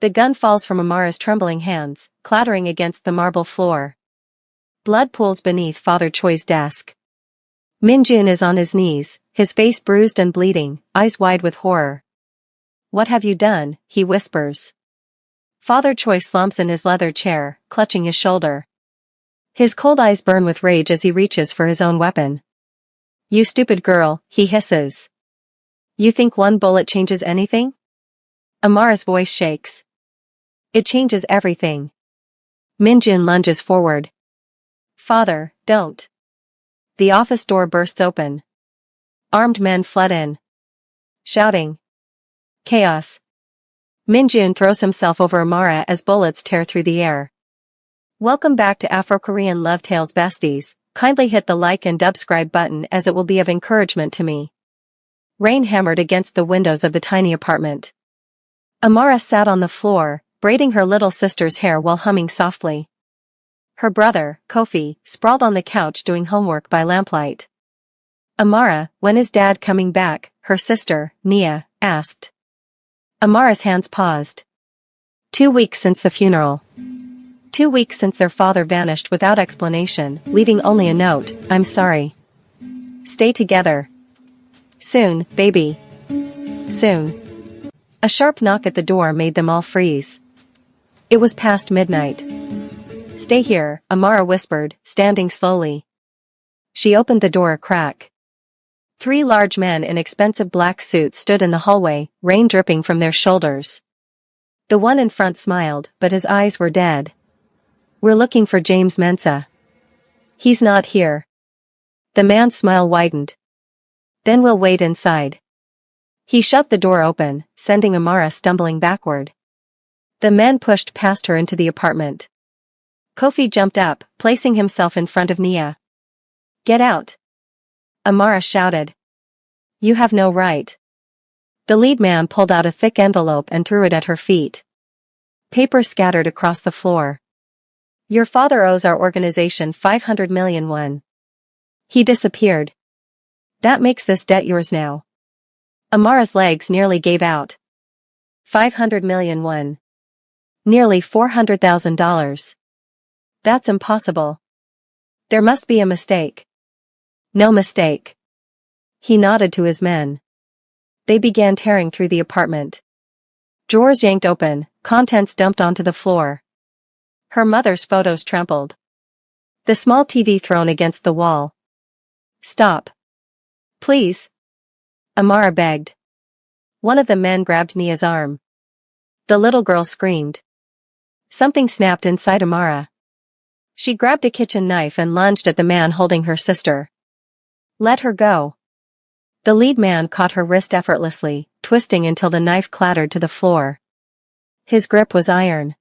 The gun falls from Amara's trembling hands, clattering against the marble floor. Blood pools beneath Father Choi's desk. Minjun is on his knees, his face bruised and bleeding, eyes wide with horror. "What have you done?" he whispers. Father Choi slumps in his leather chair, clutching his shoulder. His cold eyes burn with rage as he reaches for his own weapon. "You stupid girl," he hisses. "You think one bullet changes anything?" Amara's voice shakes. "It changes everything." Minjun lunges forward. "Father, don't." The office door bursts open. Armed men flood in. Shouting. Chaos. Minjun throws himself over Amara as bullets tear through the air. Welcome back to Afro-Korean Love Tales besties. Kindly hit the like and subscribe button as it will be of encouragement to me. Rain hammered against the windows of the tiny apartment. Amara sat on the floor, braiding her little sister's hair while humming softly. Her brother, Kofi, sprawled on the couch doing homework by lamplight. "Amara, when is Dad coming back?" her sister, Nia, asked. Amara's hands paused. 2 weeks since the funeral. 2 weeks since their father vanished without explanation, leaving only a note, "I'm sorry. Stay together. Soon, baby. Soon." A sharp knock at the door made them all freeze. It was past midnight. "Stay here," Amara whispered, standing slowly. She opened the door a crack. 3 large men in expensive black suits stood in the hallway, rain dripping from their shoulders. The one in front smiled, but his eyes were dead. "We're looking for James Mensah. He's not here." The man's smile widened. "Then we'll wait inside." He shoved the door open, sending Amara stumbling backward. The men pushed past her into the apartment. Kofi jumped up, placing himself in front of Nia. "Get out!" Amara shouted. "You have no right." The lead man pulled out a thick envelope and threw it at her feet. Paper scattered across the floor. "Your father owes our organization 500 million won. He disappeared. That makes this debt yours now." Amara's legs nearly gave out. 500 million won. Nearly $400,000. That's impossible. There must be a mistake. No mistake. He nodded to his men. They began tearing through the apartment. Drawers yanked open, contents dumped onto the floor. Her mother's photos trampled. The small TV thrown against the wall. "Stop. Please." Amara begged. One of the men grabbed Nia's arm. The little girl screamed. Something snapped inside Amara. She grabbed a kitchen knife and lunged at the man holding her sister. "Let her go." The lead man caught her wrist effortlessly, twisting until the knife clattered to the floor. His grip was iron.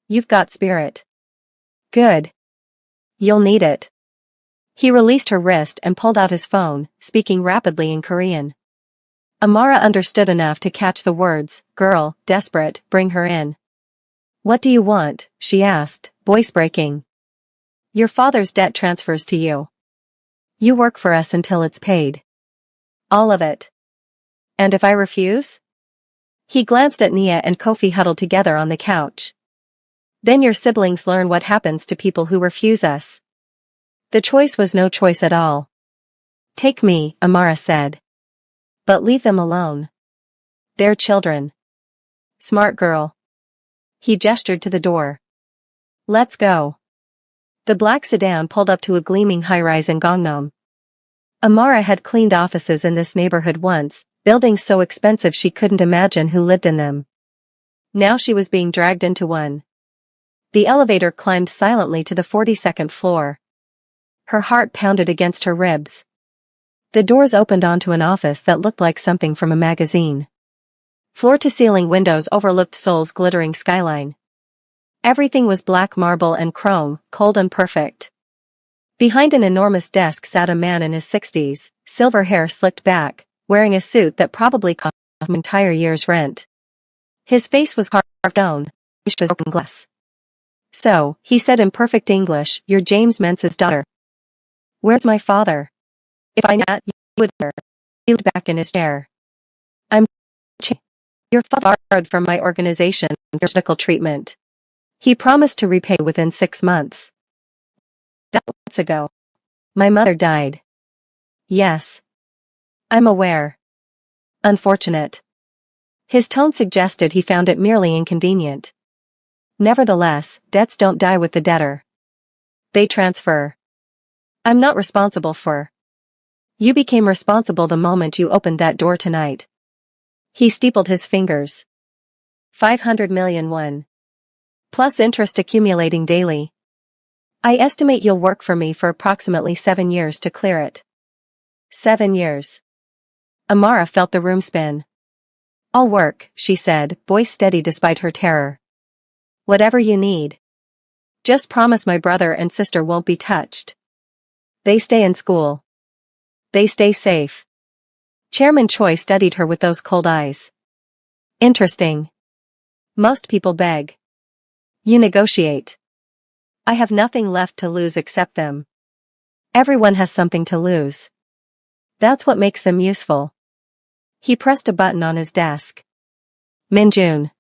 "You've got spirit. Good. You'll need it." He released her wrist and pulled out his phone, speaking rapidly in Korean. Amara understood enough to catch the words, "Girl, desperate, bring her in." "What do you want?" she asked, voice breaking. "Your father's debt transfers to you. You work for us until it's paid. All of it. And if I refuse?" He glanced at Nia and Kofi huddled together on the couch. "Then your siblings learn what happens to people who refuse us." The choice was no choice at all. "Take me," Amara said. "But leave them alone. They're children." "Smart girl." He gestured to the door. "Let's go." The black sedan pulled up to a gleaming high-rise in Gangnam. Amara had cleaned offices in this neighborhood once, buildings so expensive she couldn't imagine who lived in them. Now she was being dragged into one. The elevator climbed silently to the 42nd floor. Her heart pounded against her ribs. The doors opened onto an office that looked like something from a magazine. Floor-to-ceiling windows overlooked Seoul's glittering skyline. Everything was black marble and chrome, cold and perfect. Behind an enormous desk sat a man in his 60s, silver hair slicked back, wearing a suit that probably cost an entire year's rent. His face was carved stone, polished as broken glass. "So," he said in perfect English, "you're James Mensah's daughter. Where's my father? If I knew that, you would." He leaned back in his chair. "I'm Your father borrowed from my organization for medical treatment. He promised to repay within 6 months. That was months ago. My mother died. Yes. I'm aware. Unfortunate. His tone suggested he found it merely inconvenient. Nevertheless, debts don't die with the debtor. They transfer. I'm not responsible for. You became responsible the moment you opened that door tonight. He steepled his fingers. 500 million won. Plus interest accumulating daily. I estimate you'll work for me for approximately 7 years to clear it. 7 years. Amara felt the room spin. I'll work, she said, voice steady despite her terror. Whatever you need. Just promise my brother and sister won't be touched. They stay in school. They stay safe. Chairman Choi studied her with those cold eyes. Interesting. Most people beg. You negotiate. I have nothing left to lose except them. Everyone has something to lose. That's what makes them useful. He pressed a button on his desk. Minjun.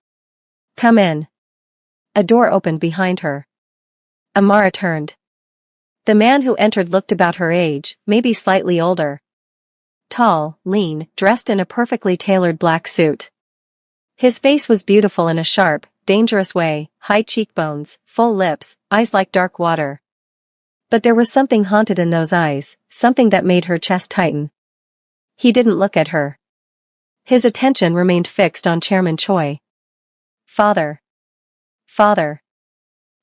Come in. A door opened behind her. Amara turned. The man who entered looked about her age, maybe slightly older. Tall, lean, dressed in a perfectly tailored black suit. His face was beautiful in a sharp, dangerous way, high cheekbones, full lips, eyes like dark water. But there was something haunted in those eyes, something that made her chest tighten. He didn't look at her. His attention remained fixed on Chairman Choi. Father. Father.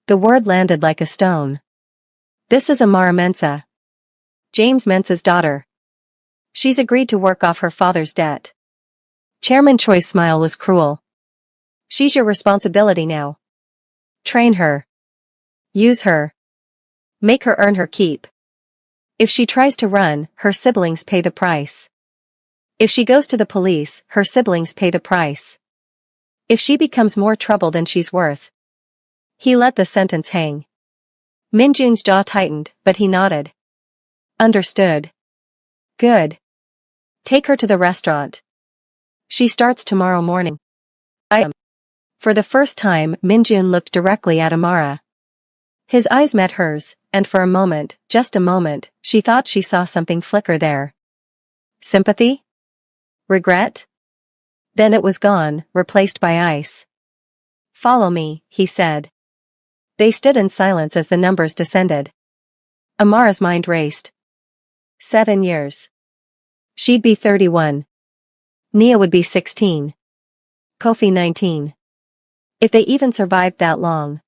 The word landed like a stone. This is Amara Mensah. James Mensah's daughter. She's agreed to work off her father's debt. Chairman Choi's smile was cruel. She's your responsibility now. Train her. Use her. Make her earn her keep. If she tries to run, her siblings pay the price. If she goes to the police, her siblings pay the price. If she becomes more trouble than she's worth. He let the sentence hang. Minjun's jaw tightened, but he nodded. Understood. Good. Take her to the restaurant. She starts tomorrow morning. I am. For the first time, Minjun looked directly at Amara. His eyes met hers, and for a moment, just a moment, she thought she saw something flicker there. Sympathy? Regret? Then it was gone, replaced by ice. Follow me, he said. They stood in silence as the numbers descended. Amara's mind raced. 7 years. She'd be 31. Nia would be 16. Kofi 19. If they even survived that long.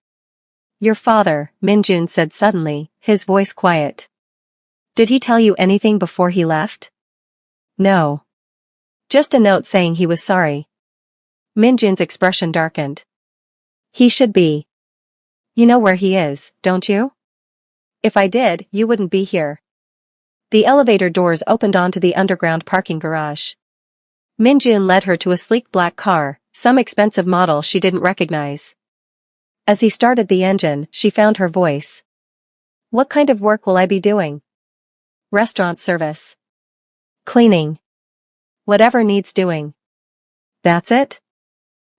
Your father, Minjun said suddenly, his voice quiet. Did he tell you anything before he left? No. Just a note saying he was sorry. Minjun's expression darkened. He should be. You know where he is, don't you? If I did, you wouldn't be here. The elevator doors opened onto the underground parking garage. Minjun led her to a sleek black car, some expensive model she didn't recognize. As he started the engine, she found her voice. What kind of work will I be doing? Restaurant service. Cleaning. Whatever needs doing. That's it?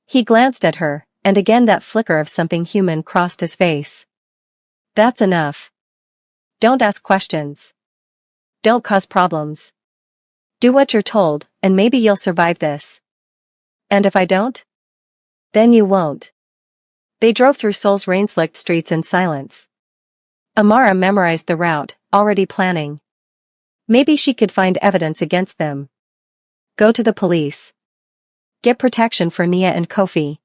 He glanced at her, and again that flicker of something human crossed his face. That's enough. Don't ask questions. Don't cause problems. Do what you're told, and maybe you'll survive this. And if I don't? Then you won't. They drove through Seoul's rain-slicked streets in silence. Amara memorized the route, already planning. Maybe she could find evidence against them. Go to the police. Get protection for Nia and Kofi.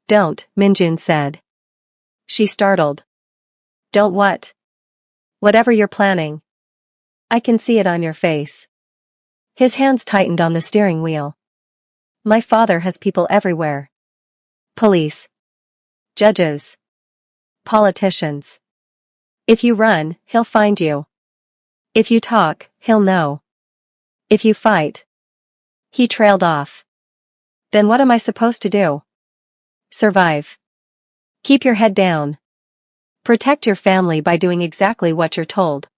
Don't, Minjun said. She startled. Don't what? Whatever you're planning. I can see it on your face. His hands tightened on the steering wheel. My father has people everywhere. Police. Judges. Politicians. If you run, he'll find you. If you talk, he'll know. If you fight. He trailed off. Then what am I supposed to do? Survive. Keep your head down. Protect your family by doing exactly what you're told.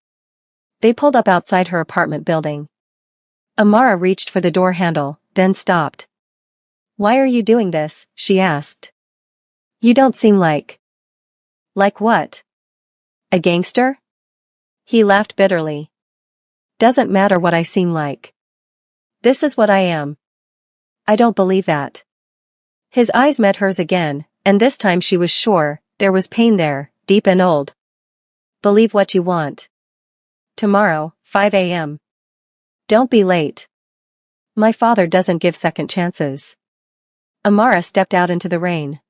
They pulled up outside her apartment building. Amara reached for the door handle, then stopped. Why are you doing this? She asked. You don't seem like. Like what? A gangster? He laughed bitterly. Doesn't matter what I seem like. This is what I am. I don't believe that. His eyes met hers again, and this time she was sure there was pain there, deep and old. Believe what you want. Tomorrow, 5 a.m. Don't be late. My father doesn't give second chances. Amara stepped out into the rain.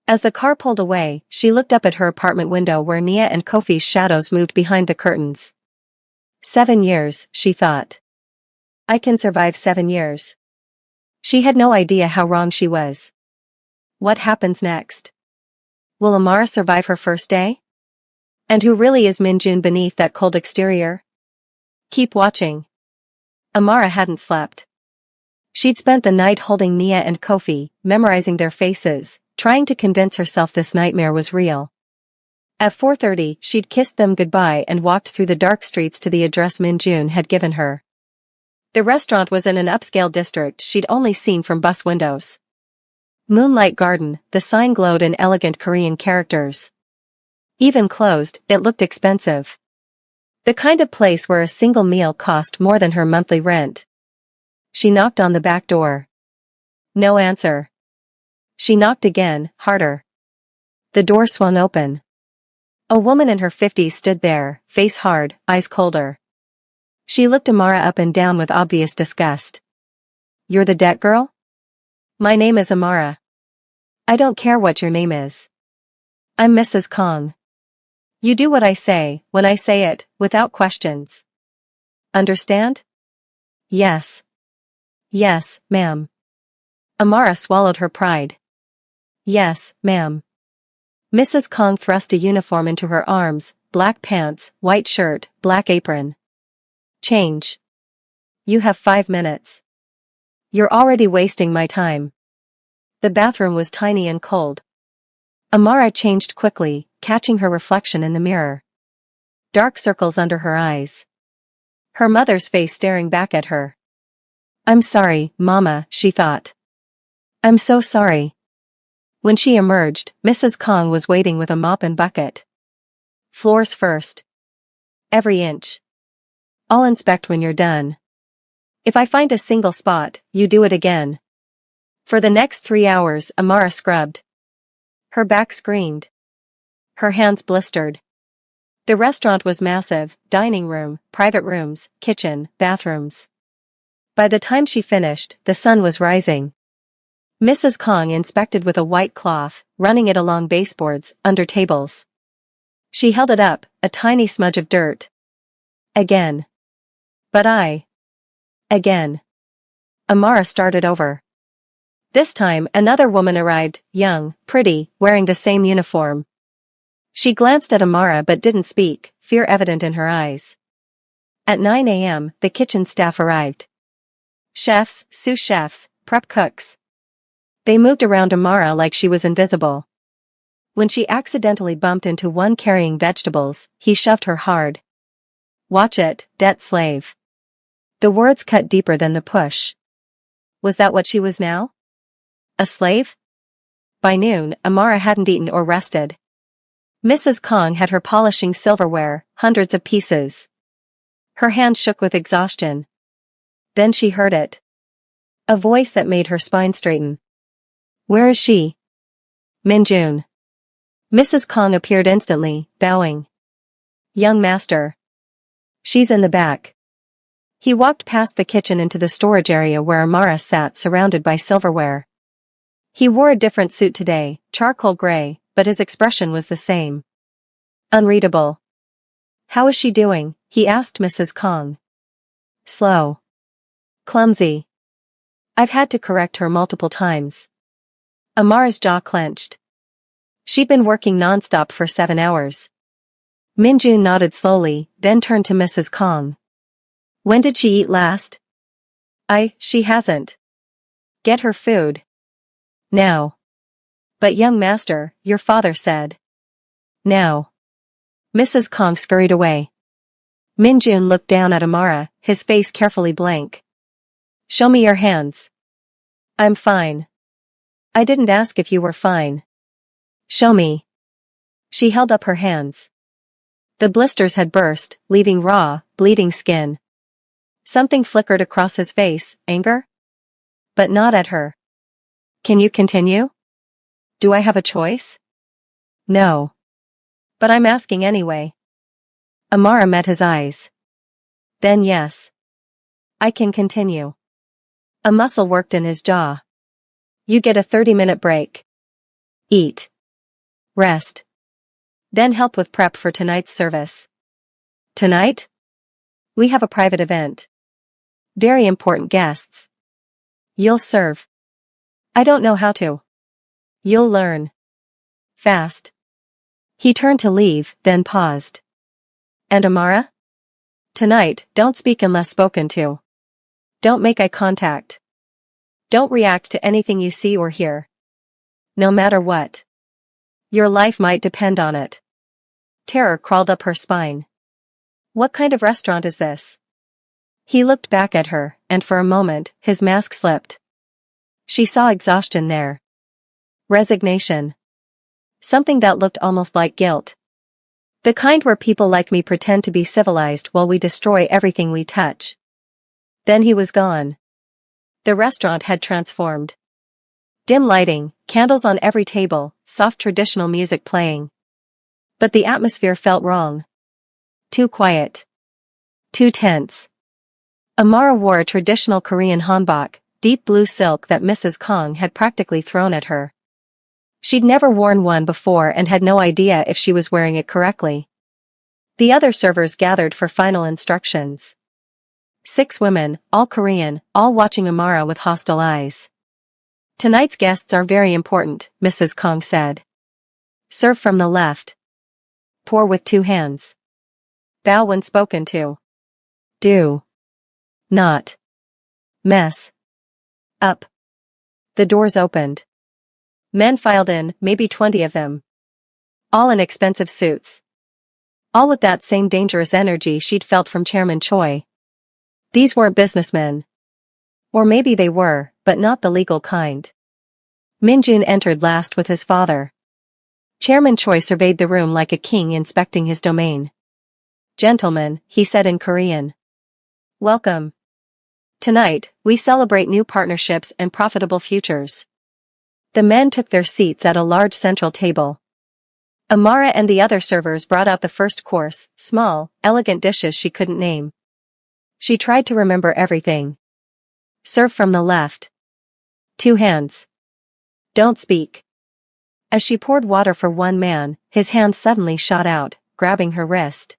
As the car pulled away, she looked up at her apartment window where Nia and Kofi's shadows moved behind the curtains. 7 years, she thought. I can survive 7 years. She had no idea how wrong she was. What happens next? Will Amara survive her first day? And who really is Minjun beneath that cold exterior? Keep watching. Amara hadn't slept. She'd spent the night holding Nia and Kofi, memorizing their faces, trying to convince herself this nightmare was real. At 4:30, she'd kissed them goodbye and walked through the dark streets to the address Minjun had given her. The restaurant was in an upscale district she'd only seen from bus windows. Moonlight Garden, the sign glowed in elegant Korean characters. Even closed, it looked expensive. The kind of place where a single meal cost more than her monthly rent. She knocked on the back door. No answer. She knocked again, harder. The door swung open. A woman in her 50s stood there, face hard, eyes colder. She looked Amara up and down with obvious disgust. You're the debt girl? My name is Amara. I don't care what your name is. I'm Mrs. Kong. You do what I say, when I say it, without questions. Understand? Yes. Yes, ma'am. Amara swallowed her pride. Yes, ma'am. Mrs. Kong thrust a uniform into her arms, black pants, white shirt, black apron. Change. You have 5 minutes. You're already wasting my time. The bathroom was tiny and cold. Amara changed quickly, catching her reflection in the mirror. Dark circles under her eyes. Her mother's face staring back at her. I'm sorry, Mama, she thought. I'm so sorry. When she emerged, Mrs. Kong was waiting with a mop and bucket. Floors first. Every inch. I'll inspect when you're done. If I find a single spot, you do it again. For the next 3 hours, Amara scrubbed. Her back screamed. Her hands blistered. The restaurant was massive, dining room, private rooms, kitchen, bathrooms. By the time she finished, the sun was rising. Mrs. Kong inspected with a white cloth, running it along baseboards, under tables. She held it up, a tiny smudge of dirt. Again. But Again. Amara started over. This time, another woman arrived, young, pretty, wearing the same uniform. She glanced at Amara but didn't speak, fear evident in her eyes. At 9 a.m., the kitchen staff arrived. Chefs, sous chefs, prep cooks. They moved around Amara like she was invisible. When she accidentally bumped into one carrying vegetables, he shoved her hard. Watch it, debt slave. The words cut deeper than the push. Was that what she was now? A slave? By noon, Amara hadn't eaten or rested. Mrs. Kong had her polishing silverware, hundreds of pieces. Her hand shook with exhaustion. Then she heard it. A voice that made her spine straighten. Where is she? Minjun. Mrs. Kong appeared instantly, bowing. Young master. She's in the back. He walked past the kitchen into the storage area where Amara sat surrounded by silverware. He wore a different suit today, charcoal gray, but his expression was the same. Unreadable. How is she doing? He asked Mrs. Kong. Slow. Clumsy. I've had to correct her multiple times. Amara's jaw clenched. She'd been working nonstop for 7 hours. Minjun nodded slowly, then turned to Mrs. Kong. When did she eat last? She hasn't. Get her food. Now. But young master, your father said. Now. Mrs. Kong scurried away. Minjun looked down at Amara, his face carefully blank. Show me your hands. I'm fine. I didn't ask if you were fine. Show me. She held up her hands. The blisters had burst, leaving raw, bleeding skin. Something flickered across his face, anger? But not at her. Can you continue? Do I have a choice? No. But I'm asking anyway. Amara met his eyes. Then yes. I can continue. A muscle worked in his jaw. You get a 30-minute break. Eat. Rest. Then help with prep for tonight's service. Tonight? We have a private event. Very important guests. You'll serve. I don't know how to. You'll learn. Fast. He turned to leave, then paused. And Amara? Tonight, don't speak unless spoken to. Don't make eye contact. Don't react to anything you see or hear. No matter what. Your life might depend on it. Terror crawled up her spine. What kind of restaurant is this? He looked back at her, and for a moment, his mask slipped. She saw exhaustion there. Resignation. Something that looked almost like guilt. The kind where people like me pretend to be civilized while we destroy everything we touch. Then he was gone. The restaurant had transformed. Dim lighting, candles on every table, soft traditional music playing. But the atmosphere felt wrong. Too quiet. Too tense. Amara wore a traditional Korean hanbok, deep blue silk that Mrs. Kong had practically thrown at her. She'd never worn one before and had no idea if she was wearing it correctly. The other servers gathered for final instructions. 6 women, all Korean, all watching Amara with hostile eyes. Tonight's guests are very important, Mrs. Kong said. Serve from the left. Pour with 2 hands. Bow when spoken to. Do. Not. Mess. Up. The doors opened. Men filed in, maybe 20 of them. All in expensive suits. All with that same dangerous energy she'd felt from Chairman Choi. These weren't businessmen. Or maybe they were, but not the legal kind. Min-jun entered last with his father. Chairman Choi surveyed the room like a king inspecting his domain. Gentlemen, he said in Korean. Welcome. Tonight, we celebrate new partnerships and profitable futures. The men took their seats at a large central table. Amara and the other servers brought out the first course, small, elegant dishes she couldn't name. She tried to remember everything. Serve from the left. 2 hands. Don't speak. As she poured water for one man, his hand suddenly shot out, grabbing her wrist.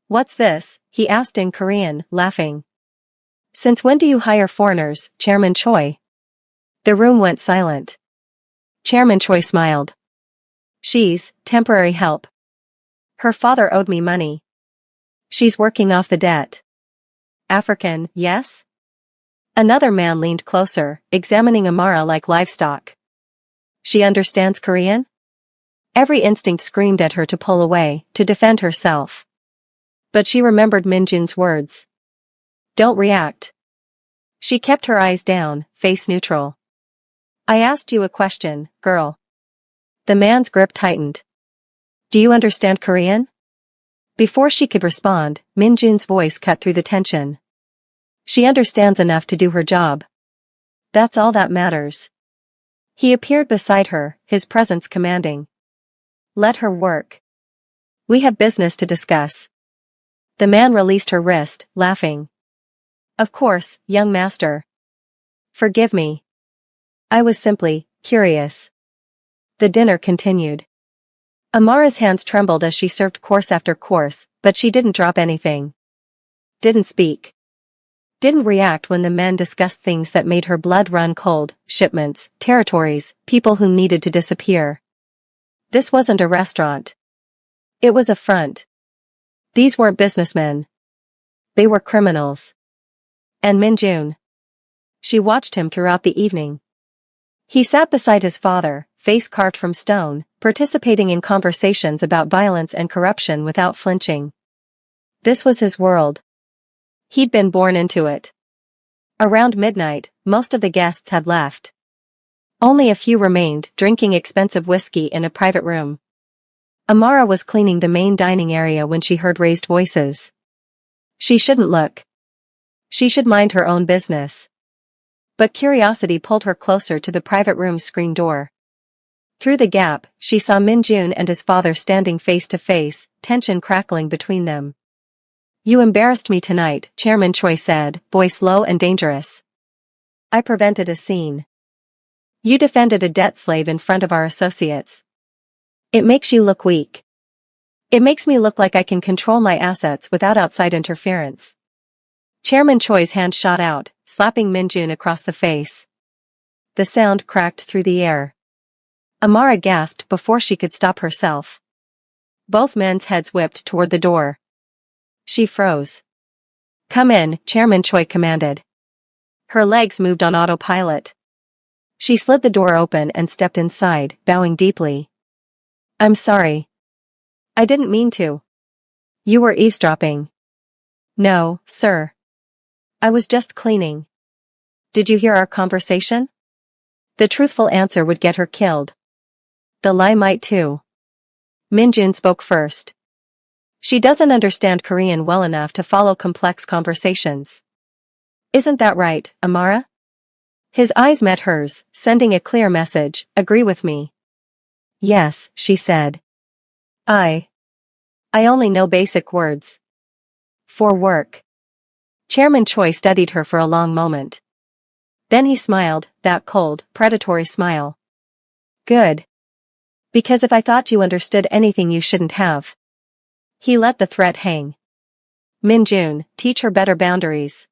What's this? He asked in Korean, laughing. Since when do you hire foreigners, Chairman Choi? The room went silent. Chairman Choi smiled. She's temporary help. Her father owed me money. She's working off the debt. African, yes? Another man leaned closer, examining Amara like livestock. She understands Korean? Every instinct screamed at her to pull away, to defend herself. But she remembered Min-jun's words. Don't react. She kept her eyes down, face neutral. I asked you a question, girl. The man's grip tightened. Do you understand Korean? Before she could respond, Min-jun's voice cut through the tension. She understands enough to do her job. That's all that matters. He appeared beside her, his presence commanding. Let her work. We have business to discuss. The man released her wrist, laughing. Of course, young master. Forgive me. I was simply curious. The dinner continued. Amara's hands trembled as she served course after course, but she didn't drop anything. Didn't speak. Didn't react when the men discussed things that made her blood run cold, shipments, territories, people who needed to disappear. This wasn't a restaurant. It was a front. These weren't businessmen. They were criminals. And Min-jun. She watched him throughout the evening. He sat beside his father, face carved from stone, participating in conversations about violence and corruption without flinching. This was his world. He'd been born into it. Around midnight, most of the guests had left. Only a few remained, drinking expensive whiskey in a private room. Amara was cleaning the main dining area when she heard raised voices. She shouldn't look. She should mind her own business. But curiosity pulled her closer to the private room's screen door. Through the gap, she saw Min-jun and his father standing face to face, tension crackling between them. "You embarrassed me tonight," Chairman Choi said, voice low and dangerous. "I prevented a scene. You defended a debt slave in front of our associates. It makes you look weak. It makes me look like I can control my assets without outside interference." Chairman Choi's hand shot out, slapping Min-jun across the face. The sound cracked through the air. Amara gasped before she could stop herself. Both men's heads whipped toward the door. She froze. "Come in," Chairman Choi commanded. Her legs moved on autopilot. She slid the door open and stepped inside, bowing deeply. "I'm sorry. I didn't mean to." "You were eavesdropping." "No, sir. I was just cleaning." "Did you hear our conversation?" The truthful answer would get her killed. The lie might too. Min-jun spoke first. She doesn't understand Korean well enough to follow complex conversations. "Isn't that right, Amara?" His eyes met hers, sending a clear message, "Agree with me." "Yes," she said. I only know basic words. For work." Chairman Choi studied her for a long moment. Then he smiled, that cold, predatory smile. "Good. Because if I thought you understood anything you shouldn't have." He let the threat hang. "Min-jun, teach her better boundaries.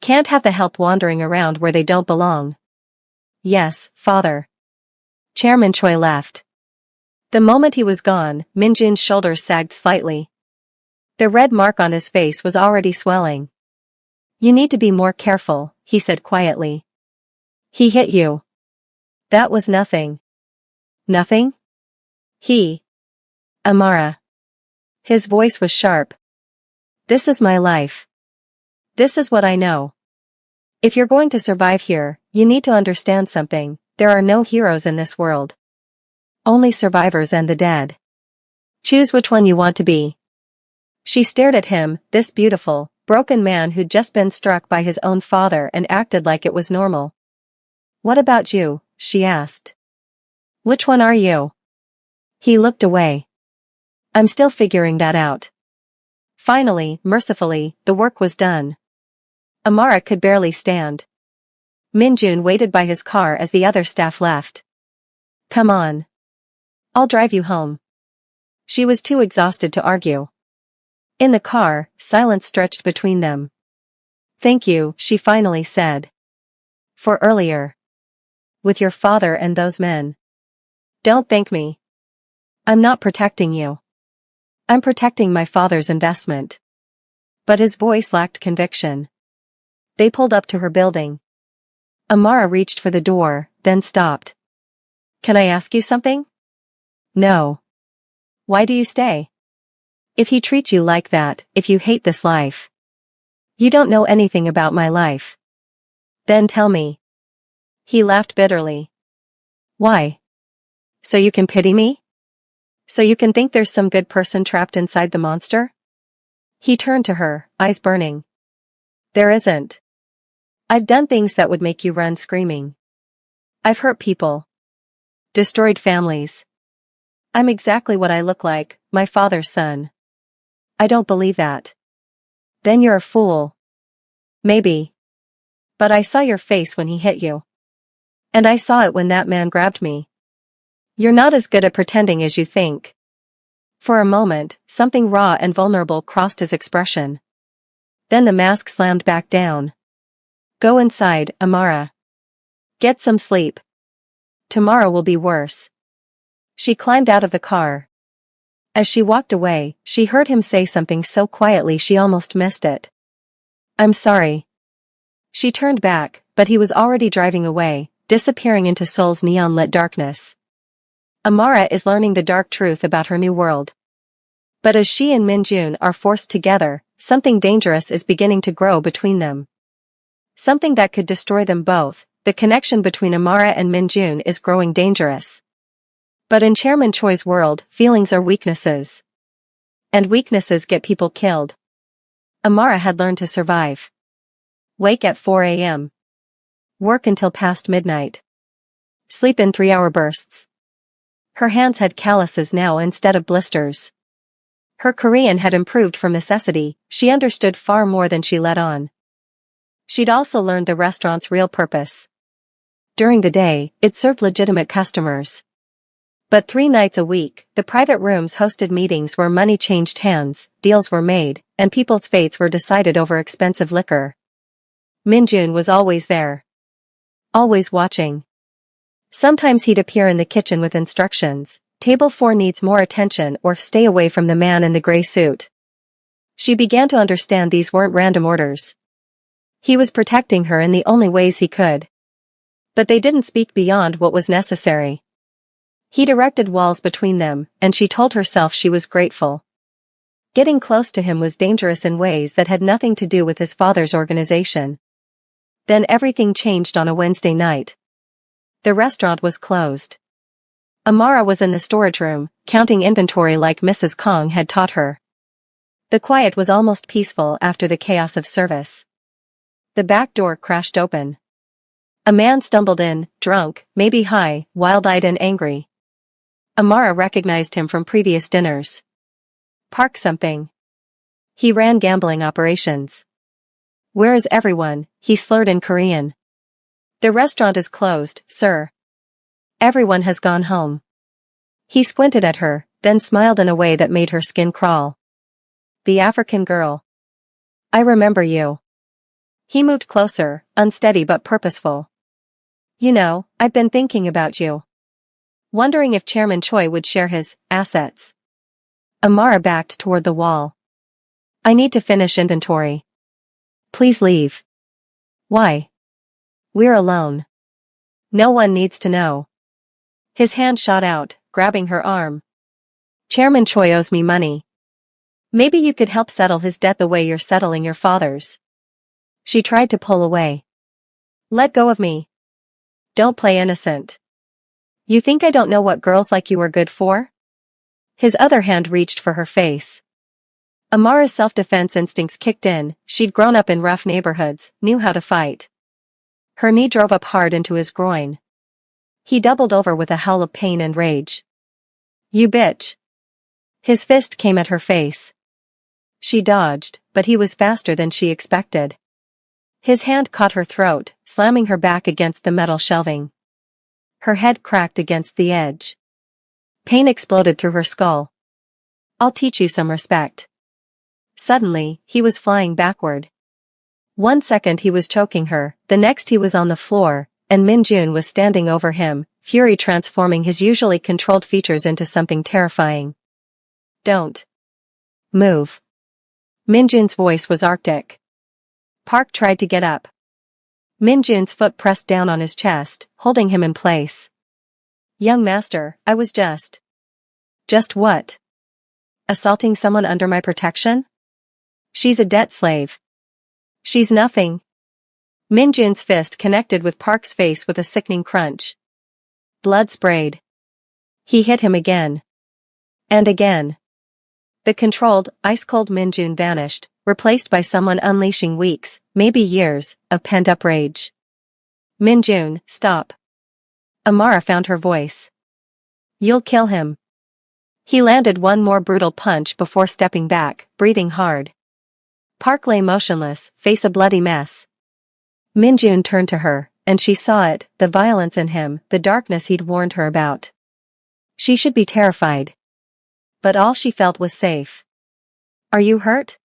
Can't have the help wandering around where they don't belong." "Yes, father." Chairman Choi left. The moment he was gone, Min-jun's shoulders sagged slightly. The red mark on his face was already swelling. "You need to be more careful," he said quietly. "He hit you." "That was nothing." "Nothing?" Amara." His voice was sharp. "This is my life. This is what I know. If you're going to survive here, you need to understand something. There are no heroes in this world. Only survivors and the dead. Choose which one you want to be." She stared at him, this beautiful, broken man who'd just been struck by his own father and acted like it was normal. "What about you?" she asked. "Which one are you?" He looked away. "I'm still figuring that out." Finally, mercifully, the work was done. Amara could barely stand. Min-jun waited by his car as the other staff left. "Come on. I'll drive you home." She was too exhausted to argue. In the car, silence stretched between them. "Thank you," she finally said. "For earlier. With your father and those men." "Don't thank me. I'm not protecting you. I'm protecting my father's investment." But his voice lacked conviction. They pulled up to her building. Amara reached for the door, then stopped. "Can I ask you something?" "No." "Why do you stay? If he treats you like that, if you hate this life. You don't know anything about my life. Then tell me." He laughed bitterly. "Why? So you can pity me? So you can think there's some good person trapped inside the monster?" He turned to her, eyes burning. "There isn't. I've done things that would make you run screaming. I've hurt people. Destroyed families. I'm exactly what I look like, my father's son." "I don't believe that." "Then you're a fool." "Maybe. But I saw your face when he hit you. And I saw it when that man grabbed me. You're not as good at pretending as you think." For a moment, something raw and vulnerable crossed his expression. Then the mask slammed back down. "Go inside, Amara. Get some sleep. Tomorrow will be worse." She climbed out of the car. As she walked away, she heard him say something so quietly she almost missed it. "I'm sorry." She turned back, but he was already driving away, disappearing into Seoul's neon-lit darkness. Amara is learning the dark truth about her new world. But as she and Min-jun are forced together, something dangerous is beginning to grow between them. Something that could destroy them both, the connection between Amara and Minjun is growing dangerous. But in Chairman Choi's world, feelings are weaknesses. And weaknesses get people killed. Amara had learned to survive. Wake at 4 a.m. Work until past midnight. Sleep in 3-hour bursts. Her hands had calluses now instead of blisters. Her Korean had improved from necessity, she understood far more than she let on. She'd also learned the restaurant's real purpose. During the day, it served legitimate customers. But 3 nights a week, the private rooms hosted meetings where money changed hands, deals were made, and people's fates were decided over expensive liquor. Minjun was always there. Always watching. Sometimes he'd appear in the kitchen with instructions. Table 4 needs more attention or stay away from the man in the gray suit. She began to understand these weren't random orders. He was protecting her in the only ways he could. But they didn't speak beyond what was necessary. He'd erected walls between them, and she told herself she was grateful. Getting close to him was dangerous in ways that had nothing to do with his father's organization. Then everything changed on a Wednesday night. The restaurant was closed. Amara was in the storage room, counting inventory like Mrs. Kong had taught her. The quiet was almost peaceful after the chaos of service. The back door crashed open. A man stumbled in, drunk, maybe high, wild-eyed and angry. Amara recognized him from previous dinners. Park something. He ran gambling operations. Where is everyone? He slurred in Korean. The restaurant is closed, sir. Everyone has gone home. He squinted at her, then smiled in a way that made her skin crawl. The African girl. I remember you. He moved closer, unsteady but purposeful. You know, I've been thinking about you. Wondering if Chairman Choi would share his assets. Amara backed toward the wall. I need to finish inventory. Please leave. Why? We're alone. No one needs to know. His hand shot out, grabbing her arm. Chairman Choi owes me money. Maybe you could help settle his debt the way you're settling your father's. She tried to pull away. Let go of me. Don't play innocent. You think I don't know what girls like you are good for? His other hand reached for her face. Amara's self-defense instincts kicked in, she'd grown up in rough neighborhoods, knew how to fight. Her knee drove up hard into his groin. He doubled over with a howl of pain and rage. You bitch. His fist came at her face. She dodged, but he was faster than she expected. His hand caught her throat, slamming her back against the metal shelving. Her head cracked against the edge. Pain exploded through her skull. I'll teach you some respect. Suddenly, he was flying backward. 1 second he was choking her, the next he was on the floor, and Minjun was standing over him, fury transforming his usually controlled features into something terrifying. Don't move. Minjun's voice was arctic. Park tried to get up. Minjun's foot pressed down on his chest, holding him in place. Young master, I was just. Just what? Assaulting someone under my protection? She's a debt slave. She's nothing. Minjun's fist connected with Park's face with a sickening crunch. Blood sprayed. He hit him again. And again. The controlled, ice-cold Minjun vanished, replaced by someone unleashing weeks, maybe years, of pent-up rage. Minjun, stop. Amara found her voice. You'll kill him. He landed one more brutal punch before stepping back, breathing hard. Park lay motionless, face a bloody mess. Minjun turned to her, and she saw it, the violence in him, the darkness he'd warned her about. She should be terrified. But all she felt was safe. Are you hurt?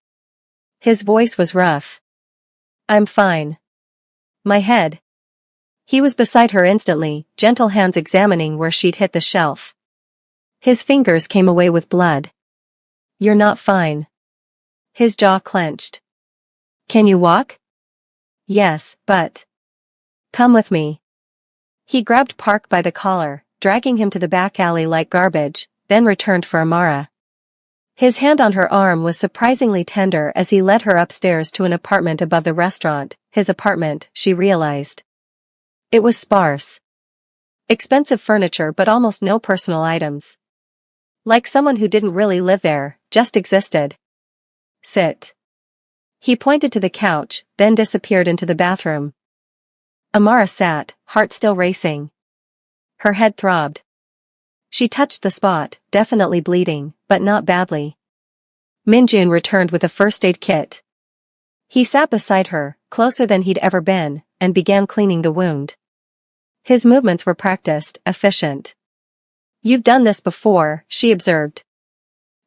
His voice was rough. I'm fine. My head. He was beside her instantly, gentle hands examining where she'd hit the shelf. His fingers came away with blood. You're not fine. His jaw clenched. Can you walk? Yes, but. Come with me. He grabbed Park by the collar, dragging him to the back alley like garbage, then returned for Amara. His hand on her arm was surprisingly tender as he led her upstairs to an apartment above the restaurant, his apartment, she realized. It was sparse. Expensive furniture but almost no personal items. Like someone who didn't really live there, just existed. Sit. He pointed to the couch, then disappeared into the bathroom. Amara sat, heart still racing. Her head throbbed. She touched the spot, definitely bleeding, but not badly. Minjun returned with a first aid kit. He sat beside her, closer than he'd ever been, and began cleaning the wound. His movements were practiced, efficient. "You've done this before," she observed.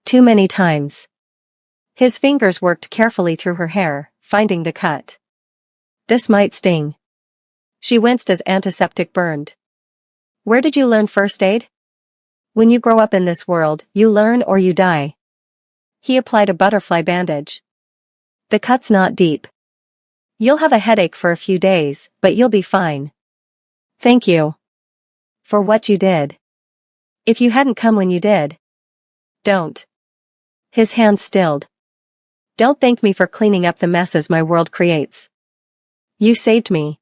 "Too many times." His fingers worked carefully through her hair, finding the cut. "This might sting." She winced as antiseptic burned. "Where did you learn first aid?" "When you grow up in this world, you learn or you die." He applied a butterfly bandage. "The cut's not deep. You'll have a headache for a few days, but you'll be fine." "Thank you. For what you did. If you hadn't come when you did." "Don't." His hands stilled. "Don't thank me for cleaning up the messes my world creates. You saved me.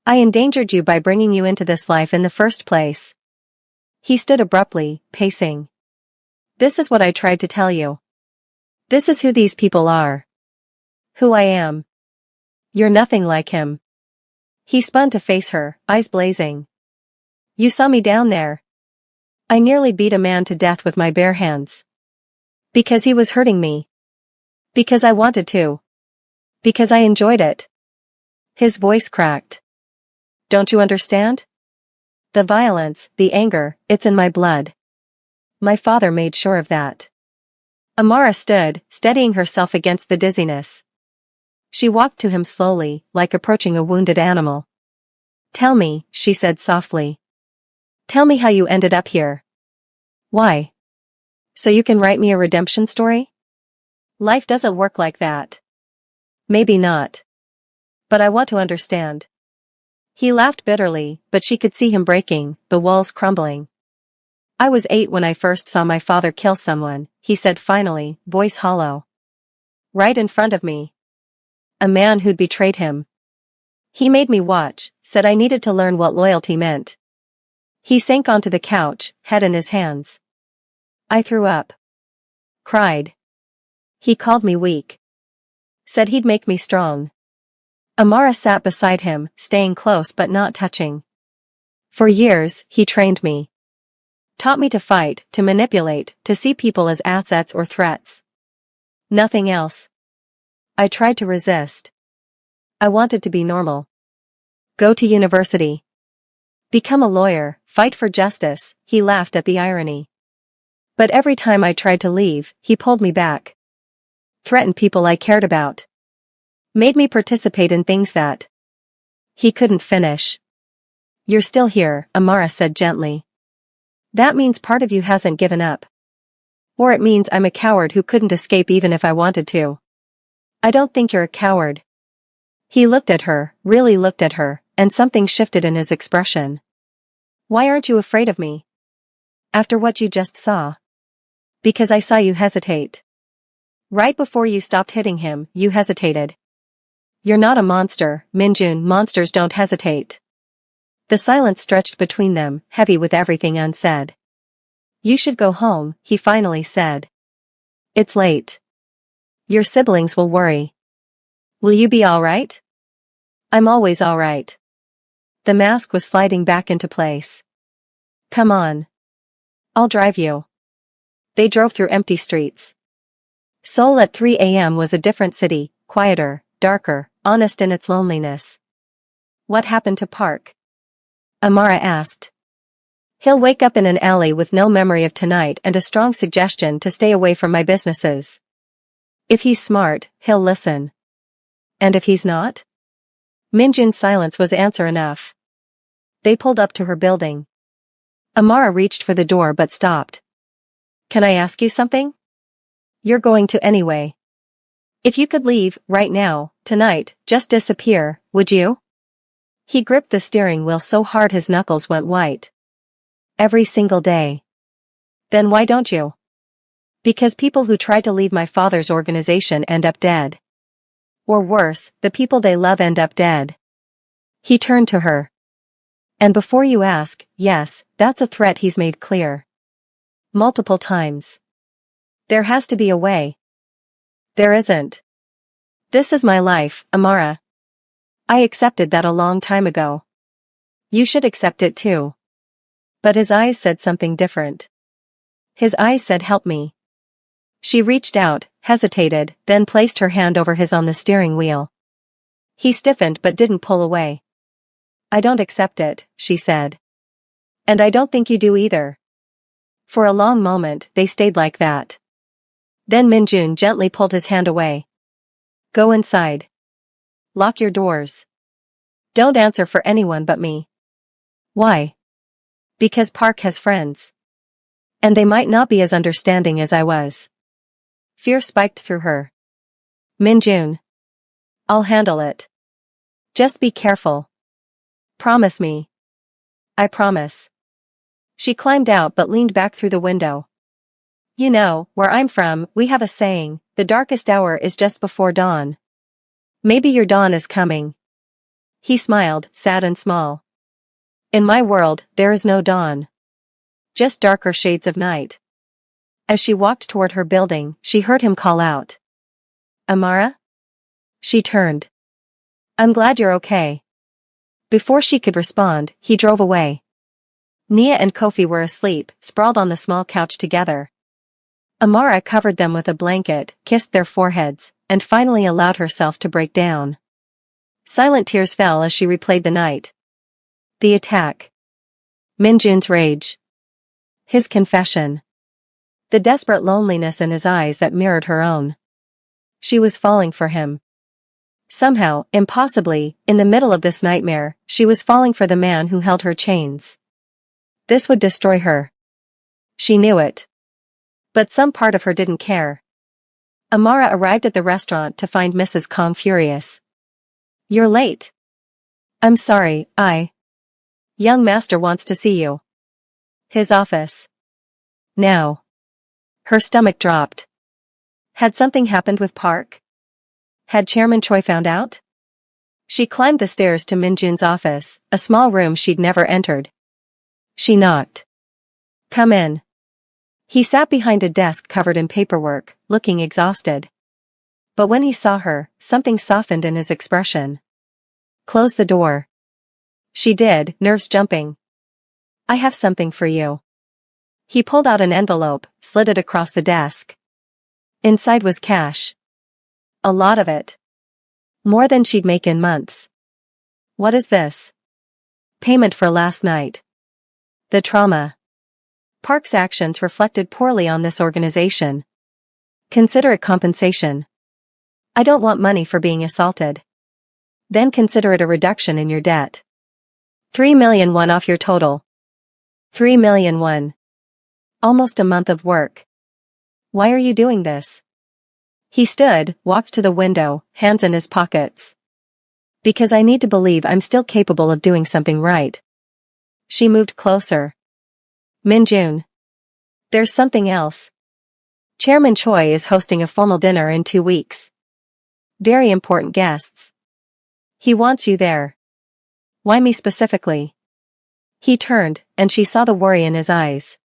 I endangered you by bringing you into this life in the first place." He stood abruptly, pacing. "This is what I tried to tell you. This is who these people are. Who I am. You're nothing like him." He spun to face her, eyes blazing. "You saw me down there. I nearly beat a man to death with my bare hands. Because he was hurting me. Because I wanted to. Because I enjoyed it." His voice cracked. "Don't you understand? The violence, the anger, it's in my blood. My father made sure of that." Amara stood, steadying herself against the dizziness. She walked to him slowly, like approaching a wounded animal. "Tell me," she said softly. "Tell me how you ended up here." "Why? So you can write me a redemption story?" "Life doesn't work like that." "Maybe not. But I want to understand." He laughed bitterly, but she could see him breaking, the walls crumbling. "I was 8 when I first saw my father kill someone," he said finally, voice hollow. "Right in front of me. A man who'd betrayed him. He made me watch, said I needed to learn what loyalty meant." He sank onto the couch, head in his hands. "I threw up. Cried. He called me weak. Said he'd make me strong." Amara sat beside him, staying close but not touching. "For years, he trained me. Taught me to fight, to manipulate, to see people as assets or threats. Nothing else. I tried to resist. I wanted to be normal. Go to university. Become a lawyer, fight for justice." He laughed at the irony. "But every time I tried to leave, he pulled me back. Threatened people I cared about. Made me participate in things that..." He couldn't finish. "You're still here," Amara said gently. "That means part of you hasn't given up. Or it means I'm a coward who couldn't escape even if I wanted to." "I don't think you're a coward." He looked at her, really looked at her, and something shifted in his expression. "Why aren't you afraid of me? After what you just saw?" "Because I saw you hesitate. Right before you stopped hitting him, you hesitated. You're not a monster, Minjun. Monsters don't hesitate." The silence stretched between them, heavy with everything unsaid. "You should go home," he finally said. "It's late. Your siblings will worry." "Will you be all right?" "I'm always all right." The mask was sliding back into place. "Come on. I'll drive you." They drove through empty streets. Seoul at 3 a.m. was a different city, quieter, darker, honest in its loneliness. "What happened to Park?" Amara asked. "He'll wake up in an alley with no memory of tonight and a strong suggestion to stay away from my businesses. If he's smart, he'll listen. And if he's not?" Minjun's silence was answer enough. They pulled up to her building. Amara reached for the door but stopped. "Can I ask you something?" "You're going to anyway. If you could leave, right now, tonight, just disappear, would you?" He gripped the steering wheel so hard his knuckles went white. "Every single day." "Then why don't you?" "Because people who try to leave my father's organization end up dead. Or worse, the people they love end up dead." He turned to her. And before you ask, yes, that's a threat he's made clear. Multiple times. There has to be a way. There isn't. This is my life, Amara. I accepted that a long time ago. You should accept it too. But his eyes said something different. His eyes said help me. She reached out, hesitated, then placed her hand over his on the steering wheel. He stiffened but didn't pull away. I don't accept it, she said. And I don't think you do either. For a long moment, they stayed like that. Then Minjun gently pulled his hand away. Go inside. Lock your doors. Don't answer for anyone but me. Why? Because Park has friends. And they might not be as understanding as I was. Fear spiked through her. Minjun. I'll handle it. Just be careful. Promise me. I promise. She climbed out but leaned back through the window. You know, where I'm from, we have a saying, the darkest hour is just before dawn. Maybe your dawn is coming. He smiled, sad and small. In my world, there is no dawn. Just darker shades of night. As she walked toward her building, she heard him call out. Amara? She turned. I'm glad you're okay. Before she could respond, he drove away. Nia and Kofi were asleep, sprawled on the small couch together. Amara covered them with a blanket, kissed their foreheads, and finally allowed herself to break down. Silent tears fell as she replayed the night. The attack. Minjun's rage. His confession. The desperate loneliness in his eyes that mirrored her own. She was falling for him. Somehow, impossibly, in the middle of this nightmare, she was falling for the man who held her chains. This would destroy her. She knew it. But some part of her didn't care. Amara arrived at the restaurant to find Mrs. Kong furious. You're late. I'm sorry, Young master wants to see you. His office. Now. Her stomach dropped. Had something happened with Park? Had Chairman Choi found out? She climbed the stairs to Minjun's office, a small room she'd never entered. She knocked. Come in. He sat behind a desk covered in paperwork, looking exhausted. But when he saw her, something softened in his expression. Close the door. She did, nerves jumping. I have something for you. He pulled out an envelope, slid it across the desk. Inside was cash. A lot of it. More than she'd make in months. What is this? Payment for last night. The trauma. Park's actions reflected poorly on this organization. Consider it compensation. I don't want money for being assaulted. Then consider it a reduction in your debt. 3 million won off your total. 3 million won. Almost a month of work. Why are you doing this? He stood, walked to the window, hands in his pockets. Because I need to believe I'm still capable of doing something right. She moved closer. Minjun. There's something else. Chairman Choi is hosting a formal dinner in 2 weeks. Very important guests. He wants you there. Why me specifically? He turned, and she saw the worry in his eyes.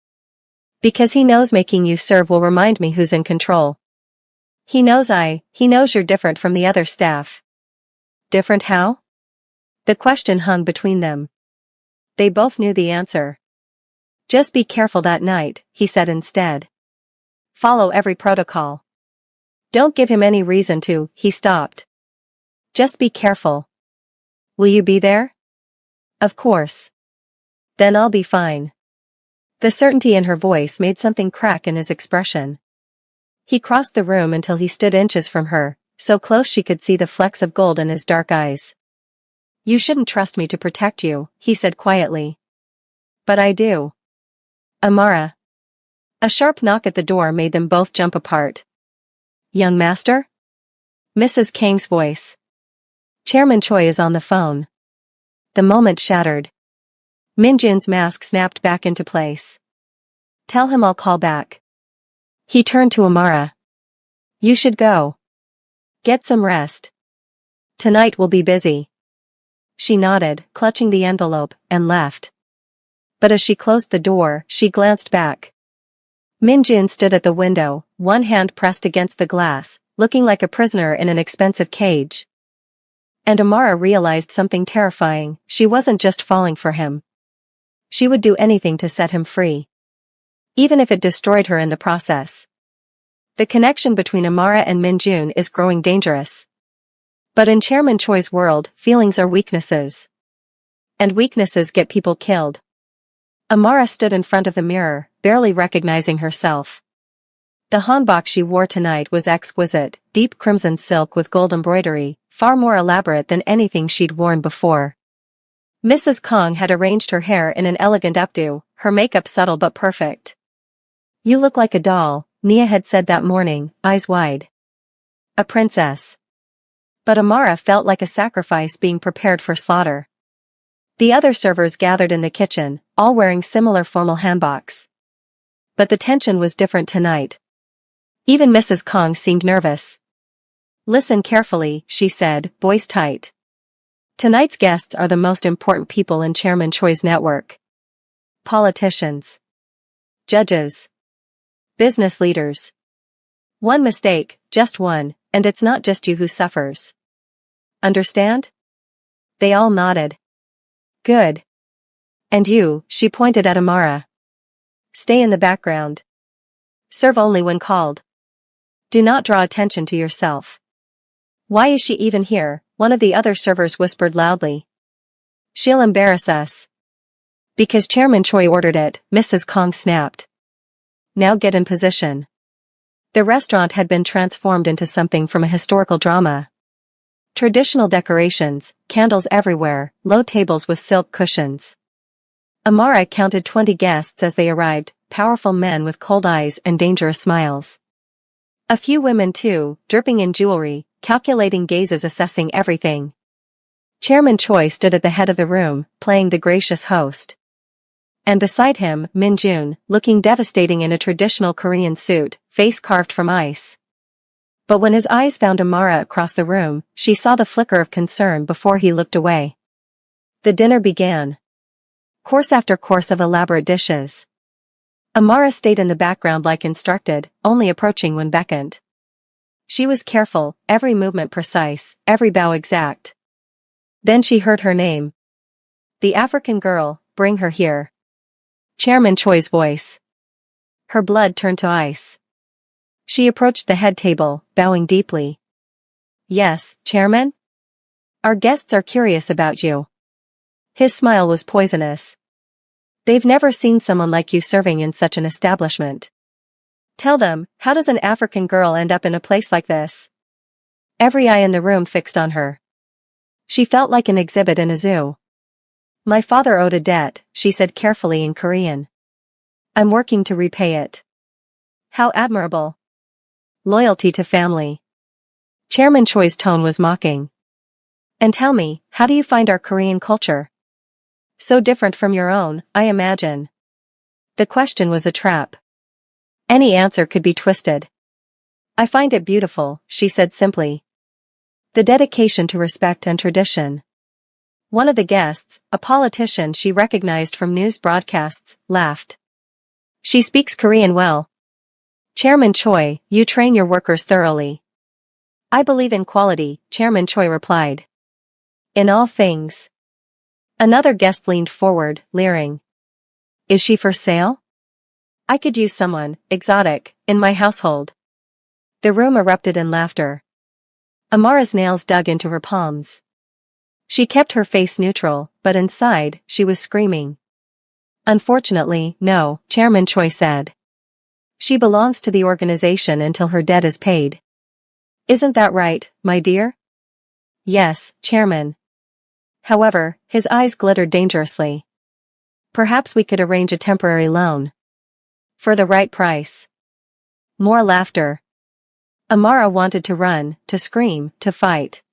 Because he knows making you serve will remind me who's in control. He knows you're different from the other staff. Different how? The question hung between them. They both knew the answer. Just be careful that night, he said instead. Follow every protocol. Don't give him any reason to, he stopped. Just be careful. Will you be there? Of course. Then I'll be fine. The certainty in her voice made something crack in his expression. He crossed the room until he stood inches from her, so close she could see the flecks of gold in his dark eyes. You shouldn't trust me to protect you, he said quietly. But I do. Amara. A sharp knock at the door made them both jump apart. Young master? Mrs. Kang's voice. Chairman Choi is on the phone. The moment shattered. Minjun's mask snapped back into place. Tell him I'll call back. He turned to Amara. You should go. Get some rest. Tonight will be busy. She nodded, clutching the envelope, and left. But as she closed the door, she glanced back. Minjun stood at the window, one hand pressed against the glass, looking like a prisoner in an expensive cage. And Amara realized something terrifying: she wasn't just falling for him. She would do anything to set him free, even if it destroyed her in the process. The connection between Amara and Minjun is growing dangerous. But in Chairman Choi's world, feelings are weaknesses. And weaknesses get people killed. Amara stood in front of the mirror, barely recognizing herself. The hanbok she wore tonight was exquisite, deep crimson silk with gold embroidery, far more elaborate than anything she'd worn before. Mrs. Kong had arranged her hair in an elegant updo, her makeup subtle but perfect. "You look like a doll," Nia had said that morning, eyes wide. "A princess." But Amara felt like a sacrifice being prepared for slaughter. The other servers gathered in the kitchen, all wearing similar formal hanboks. But the tension was different tonight. Even Mrs. Kong seemed nervous. "Listen carefully," she said, voice tight. "Tonight's guests are the most important people in Chairman Choi's network. Politicians. Judges. Business leaders. One mistake, just one, and it's not just you who suffers. Understand?" They all nodded. "Good. And you," she pointed at Amara. "Stay in the background. Serve only when called. Do not draw attention to yourself." "Why is she even here?" one of the other servers whispered loudly. "She'll embarrass us." "Because Chairman Choi ordered it," Mrs. Kong snapped. "Now get in position." The restaurant had been transformed into something from a historical drama. Traditional decorations, candles everywhere, low tables with silk cushions. Amara counted 20 guests as they arrived, powerful men with cold eyes and dangerous smiles. A few women too, dripping in jewelry, calculating gazes assessing everything. Chairman Choi stood at the head of the room, playing the gracious host. And beside him, Minjun, looking devastating in a traditional Korean suit, face carved from ice. But when his eyes found Amara across the room, she saw the flicker of concern before he looked away. The dinner began. Course after course of elaborate dishes. Amara stayed in the background like instructed, only approaching when beckoned. She was careful, every movement precise, every bow exact. Then she heard her name. "The African girl, bring her here." Chairman Choi's voice. Her blood turned to ice. She approached the head table, bowing deeply. "Yes, Chairman? Our guests are curious about you." His smile was poisonous. "They've never seen someone like you serving in such an establishment. Tell them, how does an African girl end up in a place like this?" Every eye in the room fixed on her. She felt like an exhibit in a zoo. "My father owed a debt," she said carefully in Korean. "I'm working to repay it." "How admirable. Loyalty to family." Chairman Choi's tone was mocking. "And tell me, how do you find our Korean culture? So different from your own, I imagine." The question was a trap. Any answer could be twisted. "I find it beautiful," she said simply. The dedication to respect and tradition. One of the guests, a politician she recognized from news broadcasts, laughed. "She speaks Korean well." "Chairman Choi, you train your workers thoroughly." "I believe in quality," Chairman Choi replied. "In all things." Another guest leaned forward, leering. "Is she for sale? I could use someone, exotic, in my household." The room erupted in laughter. Amara's nails dug into her palms. She kept her face neutral, but inside, she was screaming. "Unfortunately, no," Chairman Choi said. "She belongs to the organization until her debt is paid." "Isn't that right, my dear?" "Yes, Chairman." However, his eyes glittered dangerously. "Perhaps we could arrange a temporary loan. For the right price." More laughter. Amara wanted to run, to scream, to fight.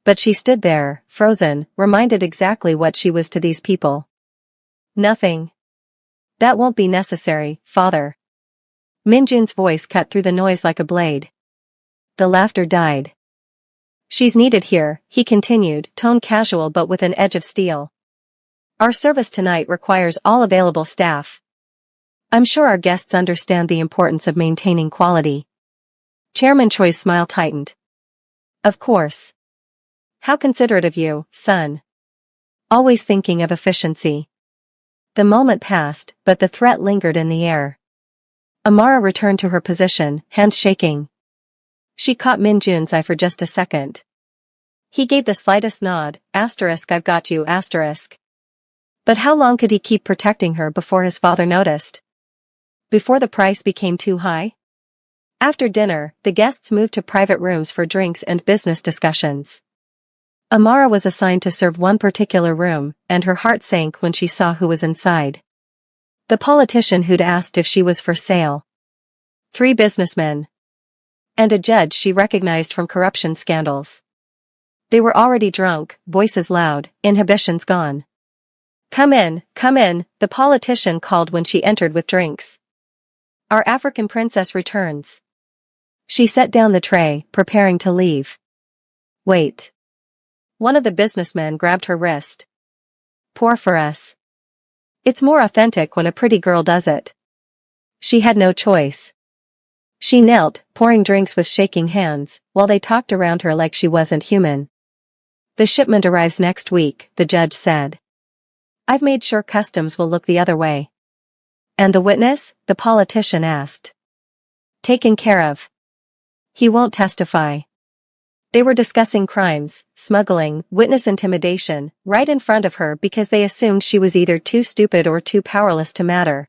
But she stood there, frozen, reminded exactly what she was to these people. "Nothing. That won't be necessary, father." Minjun's voice cut through the noise like a blade. The laughter died. She's needed here, he continued, tone casual but with an edge of steel. Our service tonight requires all available staff. I'm sure our guests understand the importance of maintaining quality. Chairman Choi's smile tightened. Of course. How considerate of you, son. Always thinking of efficiency. The moment passed, but the threat lingered in the air. Amara returned to her position, hands shaking. She caught Min Jun's eye for just a second. He gave the slightest nod, asterisk I've got you, asterisk. But how long could he keep protecting her before his father noticed? Before the price became too high? After dinner, the guests moved to private rooms for drinks and business discussions. Amara was assigned to serve one particular room, and her heart sank when she saw who was inside. The politician who'd asked if she was for sale. 3 businessmen. And a judge she recognized from corruption scandals. They were already drunk, voices loud, inhibitions gone. Come in, the politician called when she entered with drinks. Our African princess returns. She set down the tray, preparing to leave. Wait. One of the businessmen grabbed her wrist. Pour for us. It's more authentic when a pretty girl does it. She had no choice. She knelt, pouring drinks with shaking hands, while they talked around her like she wasn't human. The shipment arrives next week, the judge said. I've made sure customs will look the other way. And the witness? The politician asked. Taken care of. He won't testify. They were discussing crimes, smuggling, witness intimidation, right in front of her because they assumed she was either too stupid or too powerless to matter.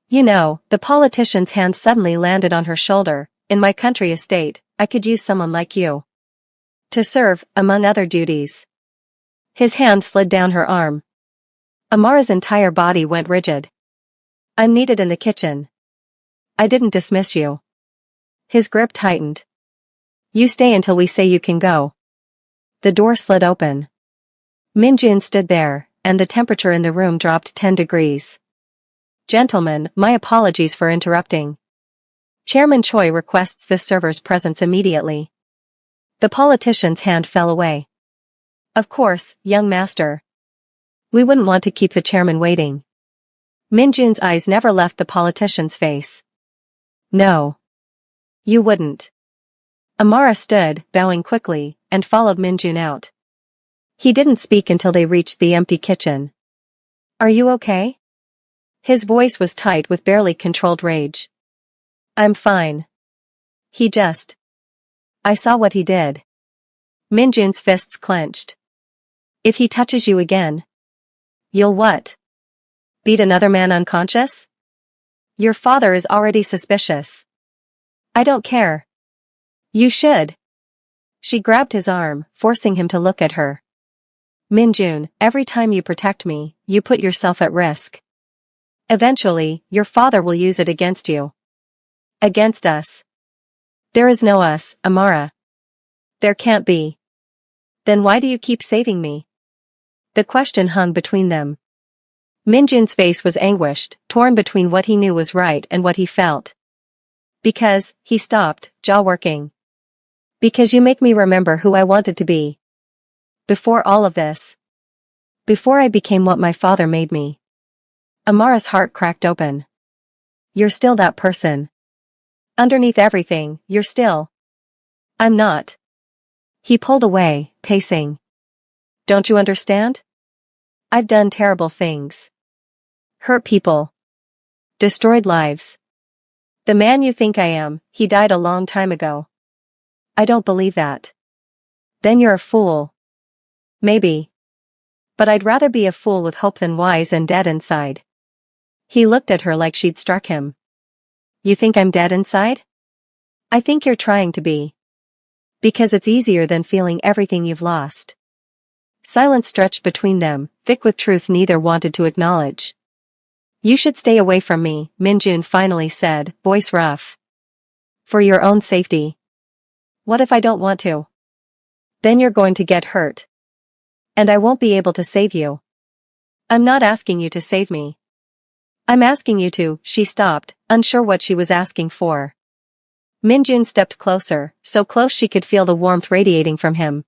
You know, the politician's hand suddenly landed on her shoulder. In my country estate, I could use someone like you. To serve, among other duties. His hand slid down her arm. Amara's entire body went rigid. I'm needed in the kitchen. I didn't dismiss you. His grip tightened. You stay until we say you can go. The door slid open. Min Jun stood there, and the temperature in the room dropped 10 degrees. Gentlemen, my apologies for interrupting. Chairman Choi requests this server's presence immediately. The politician's hand fell away. Of course, young master. We wouldn't want to keep the chairman waiting. Min Jun's eyes never left the politician's face. No. You wouldn't. Amara stood, bowing quickly, and followed Min Jun out. He didn't speak until they reached the empty kitchen. Are you okay? His voice was tight with barely controlled rage. I'm fine. I saw what he did. Min Jun's fists clenched. If he touches you again. You'll what? Beat another man unconscious? Your father is already suspicious. I don't care. You should. She grabbed his arm, forcing him to look at her. Min Jun, every time you protect me, you put yourself at risk. Eventually, your father will use it against you. Against us. There is no us, Amara. There can't be. Then why do you keep saving me? The question hung between them. Min Jun's face was anguished, torn between what he knew was right and what he felt. Because, he stopped, jaw working. Because you make me remember who I wanted to be. Before all of this. Before I became what my father made me. Amara's heart cracked open. You're still that person. Underneath everything, you're still. I'm not. He pulled away, pacing. Don't you understand? I've done terrible things. Hurt people. Destroyed lives. The man you think I am, he died a long time ago. I don't believe that. Then you're a fool. Maybe. But I'd rather be a fool with hope than wise and dead inside. He looked at her like she'd struck him. You think I'm dead inside? I think you're trying to be. Because it's easier than feeling everything you've lost. Silence stretched between them, thick with truth neither wanted to acknowledge. You should stay away from me, Min Jun finally said, voice rough. For your own safety. What if I don't want to? Then you're going to get hurt. And I won't be able to save you. I'm not asking you to save me. I'm asking you to. She stopped, unsure what she was asking for. Minjun stepped closer, so close she could feel the warmth radiating from him.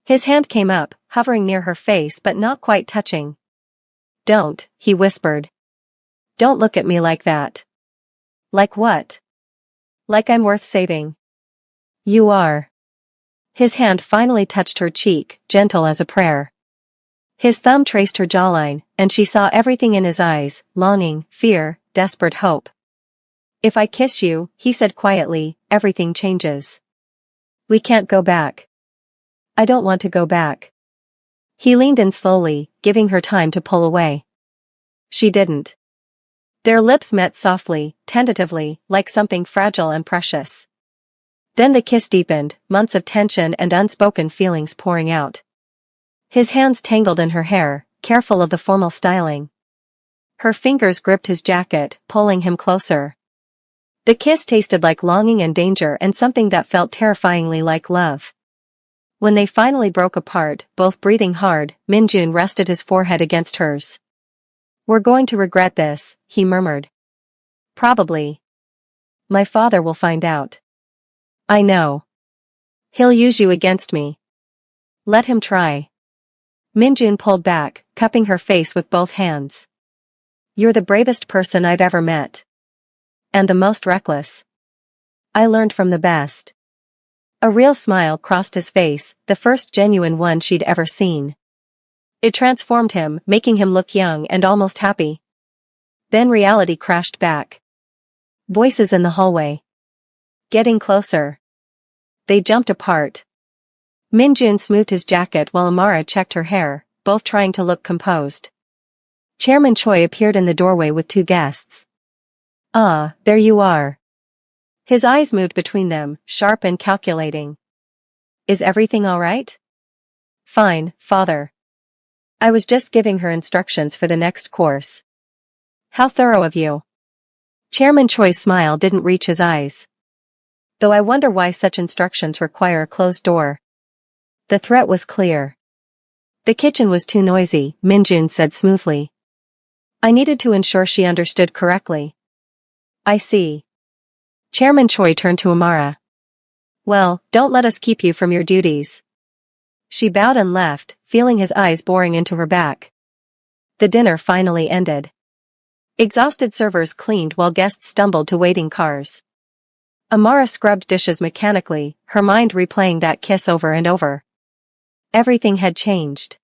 His hand came up, hovering near her face but not quite touching. "Don't," he whispered. "Don't look at me like that." "Like what?" "Like I'm worth saving." "You are." His hand finally touched her cheek, gentle as a prayer. His thumb traced her jawline, and she saw everything in his eyes: longing, fear, desperate hope. "If I kiss you," he said quietly, "everything changes. We can't go back." "I don't want to go back." He leaned in slowly, giving her time to pull away. She didn't. Their lips met softly, tentatively, like something fragile and precious. Then the kiss deepened, months of tension and unspoken feelings pouring out. His hands tangled in her hair, careful of the formal styling. Her fingers gripped his jacket, pulling him closer. The kiss tasted like longing and danger and something that felt terrifyingly like love. When they finally broke apart, both breathing hard, Minjun rested his forehead against hers. "We're going to regret this," he murmured. "Probably. My father will find out." "I know. He'll use you against me." "Let him try." Minjun pulled back, cupping her face with both hands. "You're the bravest person I've ever met. And the most reckless. I learned from the best." A real smile crossed his face, the first genuine one she'd ever seen. It transformed him, making him look young and almost happy. Then reality crashed back. Voices in the hallway. Getting closer. They jumped apart. Minjun smoothed his jacket while Amara checked her hair, both trying to look composed. Chairman Choi appeared in the doorway with two guests. "Ah, there you are." His eyes moved between them, sharp and calculating. "Is everything all right?" "Fine, father. I was just giving her instructions for the next course." "How thorough of you." Chairman Choi's smile didn't reach his eyes. "Though I wonder why such instructions require a closed door." The threat was clear. "The kitchen was too noisy," Minjun said smoothly. "I needed to ensure she understood correctly." "I see." Chairman Choi turned to Amara. "Well, don't let us keep you from your duties." She bowed and left, feeling his eyes boring into her back. The dinner finally ended. Exhausted servers cleaned while guests stumbled to waiting cars. Amara scrubbed dishes mechanically, her mind replaying that kiss over and over. Everything had changed.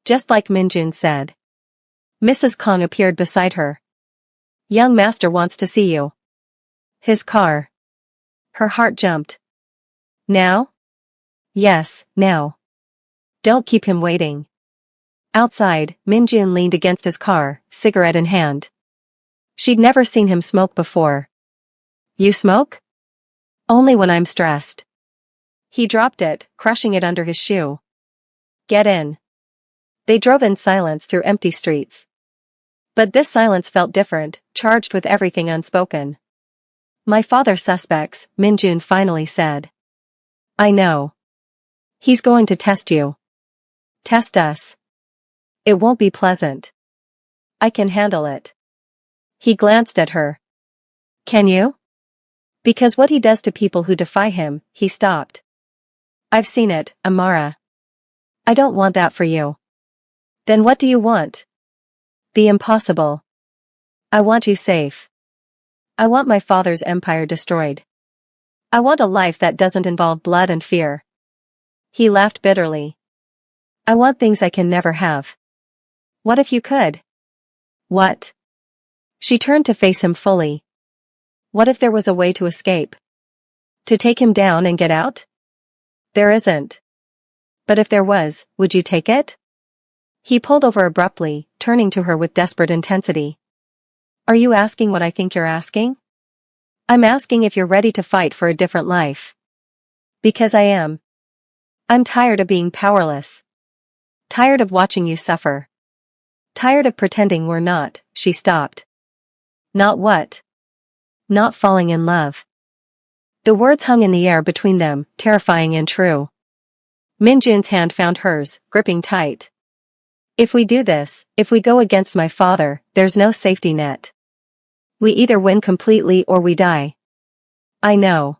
Just like Minjun said. Mrs. Kong appeared beside her. "Young master wants to see you." "His car." Her heart jumped. "Now?" "Yes, now." "Don't keep him waiting." Outside, Minjun leaned against his car, cigarette in hand. She'd never seen him smoke before. "You smoke?" "Only when I'm stressed." He dropped it, crushing it under his shoe. "Get in." They drove in silence through empty streets. But this silence felt different, charged with everything unspoken. "My father suspects," Minjun finally said. "I know. He's going to test you." "Test us." "It won't be pleasant." "I can handle it." He glanced at her. "Can you?" "Because what he does to people who defy him," he stopped. "I've seen it, Amara. I don't want that for you." "Then what do you want?" "The impossible. I want you safe. I want my father's empire destroyed. I want a life that doesn't involve blood and fear." He laughed bitterly. "I want things I can never have." "What if you could?" "What?" She turned to face him fully. "What if there was a way to escape? To take him down and get out?" "There isn't." "But if there was, would you take it?" He pulled over abruptly, turning to her with desperate intensity. "Are you asking what I think you're asking?" "I'm asking if you're ready to fight for a different life." "Because I am. I'm tired of being powerless. Tired of watching you suffer. Tired of pretending we're not." She stopped. "Not what?" "Not falling in love." The words hung in the air between them, terrifying and true. Minjun's hand found hers, gripping tight. "If we do this, if we go against my father, there's no safety net. We either win completely or we die." I know.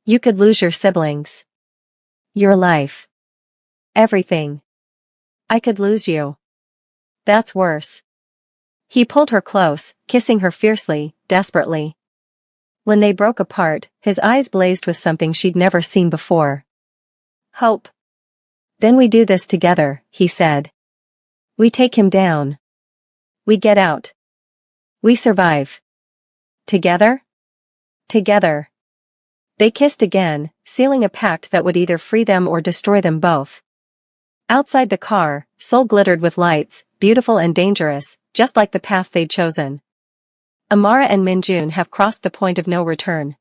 You could lose your siblings. Your life. Everything. I could lose you. That's worse. He pulled her close, kissing her fiercely, desperately. When they broke apart, his eyes blazed with something she'd never seen before. Hope. Then we do this together, he said. We take him down. We get out. We survive. Together? Together. They kissed again, sealing a pact that would either free them or destroy them both. Outside the car, Seoul glittered with lights, beautiful and dangerous, just like the path they'd chosen. Amara and Minjun have crossed the point of no return.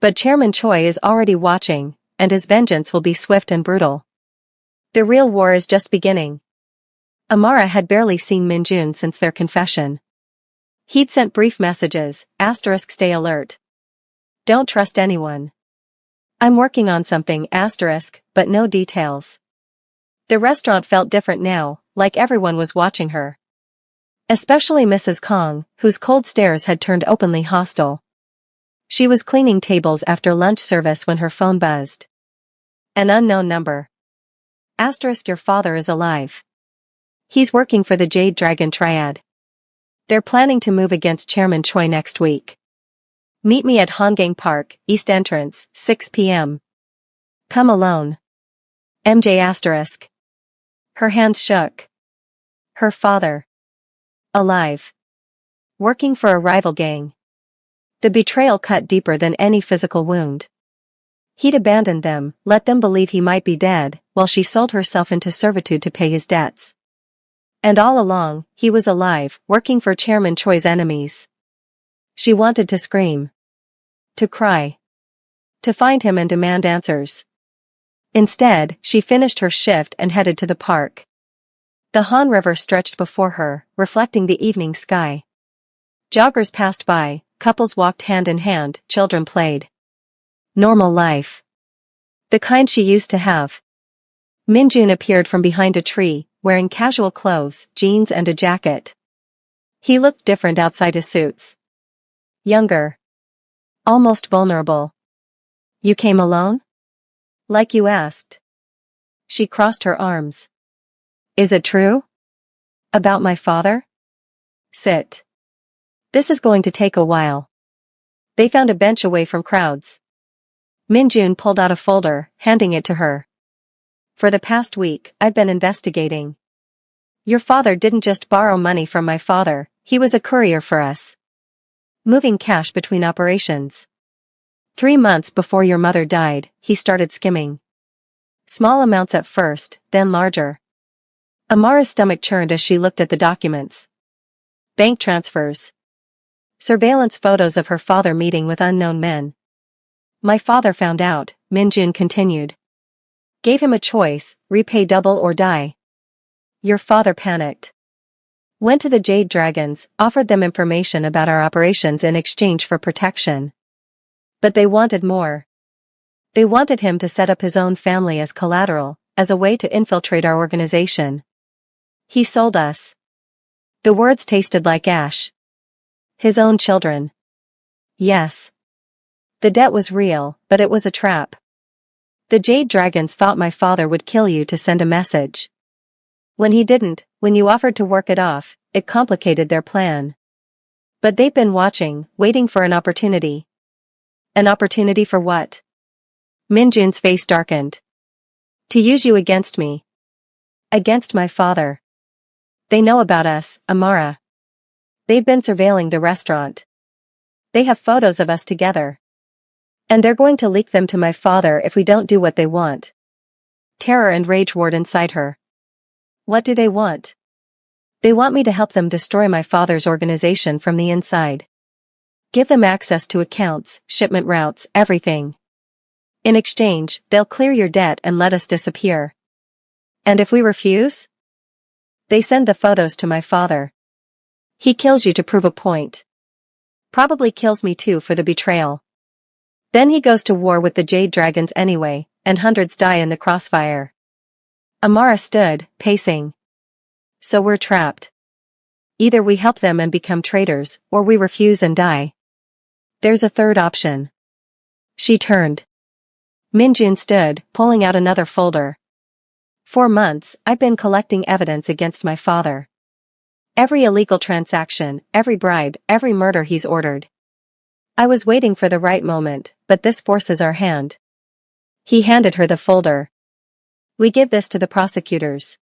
But Chairman Choi is already watching, and his vengeance will be swift and brutal. The real war is just beginning. Amara had barely seen Minjun since their confession. He'd sent brief messages, * stay alert. Don't trust anyone. I'm working on something, *, but no details. The restaurant felt different now, like everyone was watching her. Especially Mrs. Kong, whose cold stares had turned openly hostile. She was cleaning tables after lunch service when her phone buzzed. An unknown number. * Your father is alive. He's working for the Jade Dragon Triad. They're planning to move against Chairman Choi next week. Meet me at Hongang Park, East Entrance, 6 p.m. Come alone. MJ*. Her hands shook. Her father. Alive. Working for a rival gang. The betrayal cut deeper than any physical wound. He'd abandoned them, let them believe he might be dead, while she sold herself into servitude to pay his debts. And all along, he was alive, working for Chairman Choi's enemies. She wanted to scream. To cry. To find him and demand answers. Instead, she finished her shift and headed to the park. The Han River stretched before her, reflecting the evening sky. Joggers passed by, couples walked hand in hand, children played. Normal life. The kind she used to have. Minjun appeared from behind a tree, wearing casual clothes, jeans and a jacket. He looked different outside his suits. Younger. Almost vulnerable. You came alone? Like you asked. She crossed her arms. Is it true? About my father? Sit. This is going to take a while. They found a bench away from crowds. Minjun pulled out a folder, handing it to her. For the past week, I've been investigating. Your father didn't just borrow money from my father, he was a courier for us. Moving cash between operations. 3 months before your mother died, he started skimming. Small amounts at first, then larger. Amara's stomach churned as she looked at the documents. Bank transfers. Surveillance photos of her father meeting with unknown men. My father found out, Minjun continued. Gave him a choice, repay double or die. Your father panicked. Went to the Jade Dragons, offered them information about our operations in exchange for protection. But they wanted more. They wanted him to set up his own family as collateral, as a way to infiltrate our organization. He sold us. The words tasted like ash. His own children. Yes. The debt was real, but it was a trap. The Jade Dragons thought my father would kill you to send a message. When he didn't, when you offered to work it off, it complicated their plan. But they've been watching, waiting for an opportunity. An opportunity for what? Minjun's face darkened. To use you against me. Against my father. They know about us, Amara. They've been surveilling the restaurant. They have photos of us together. And they're going to leak them to my father if we don't do what they want. Terror and rage roared inside her. What do they want? They want me to help them destroy my father's organization from the inside. Give them access to accounts, shipment routes, everything. In exchange, they'll clear your debt and let us disappear. And if we refuse? They send the photos to my father. He kills you to prove a point. Probably kills me too for the betrayal. Then he goes to war with the Jade Dragons anyway, and hundreds die in the crossfire. Amara stood, pacing. So we're trapped. Either we help them and become traitors, or we refuse and die. There's a third option. She turned. Minjun stood, pulling out another folder. For months, I've been collecting evidence against my father. Every illegal transaction, every bribe, every murder he's ordered. I was waiting for the right moment, but this forces our hand. He handed her the folder. We give this to the prosecutors.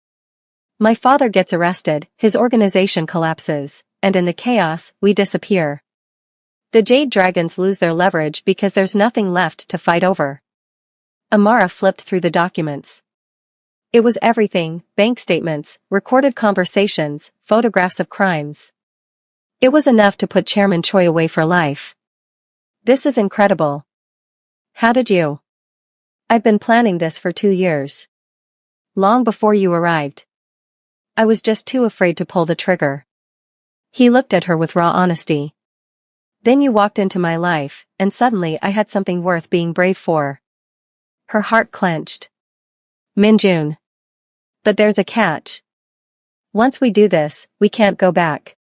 My father gets arrested, his organization collapses, and in the chaos, we disappear. The Jade Dragons lose their leverage because there's nothing left to fight over. Amara flipped through the documents. It was everything: bank statements, recorded conversations, photographs of crimes. It was enough to put Chairman Choi away for life. This is incredible. How did you? I've been planning this for 2 years. Long before you arrived. I was just too afraid to pull the trigger. He looked at her with raw honesty. Then you walked into my life, and suddenly I had something worth being brave for. Her heart clenched. Minjun. But there's a catch. Once we do this, we can't go back.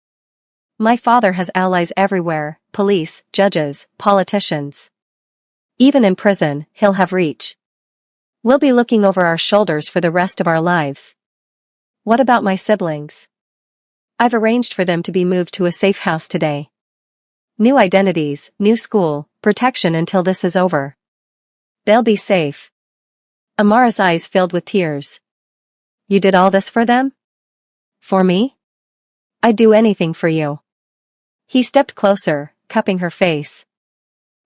My father has allies everywhere: police, judges, politicians. Even in prison, he'll have reach. We'll be looking over our shoulders for the rest of our lives. What about my siblings? I've arranged for them to be moved to a safe house today. New identities, new school, protection until this is over. They'll be safe. Amara's eyes filled with tears. You did all this for them? For me? I'd do anything for you. He stepped closer, cupping her face.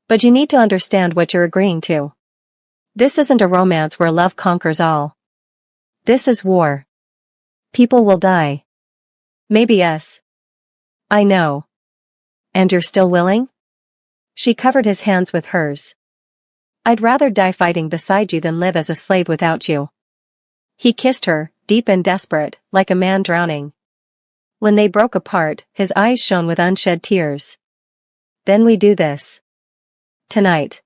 But you need to understand what you're agreeing to. This isn't a romance where love conquers all. This is war. People will die. Maybe us. I know. And you're still willing? She covered his hands with hers. I'd rather die fighting beside you than live as a slave without you. He kissed her, deep and desperate, like a man drowning. When they broke apart, his eyes shone with unshed tears. Then we do this. Tonight.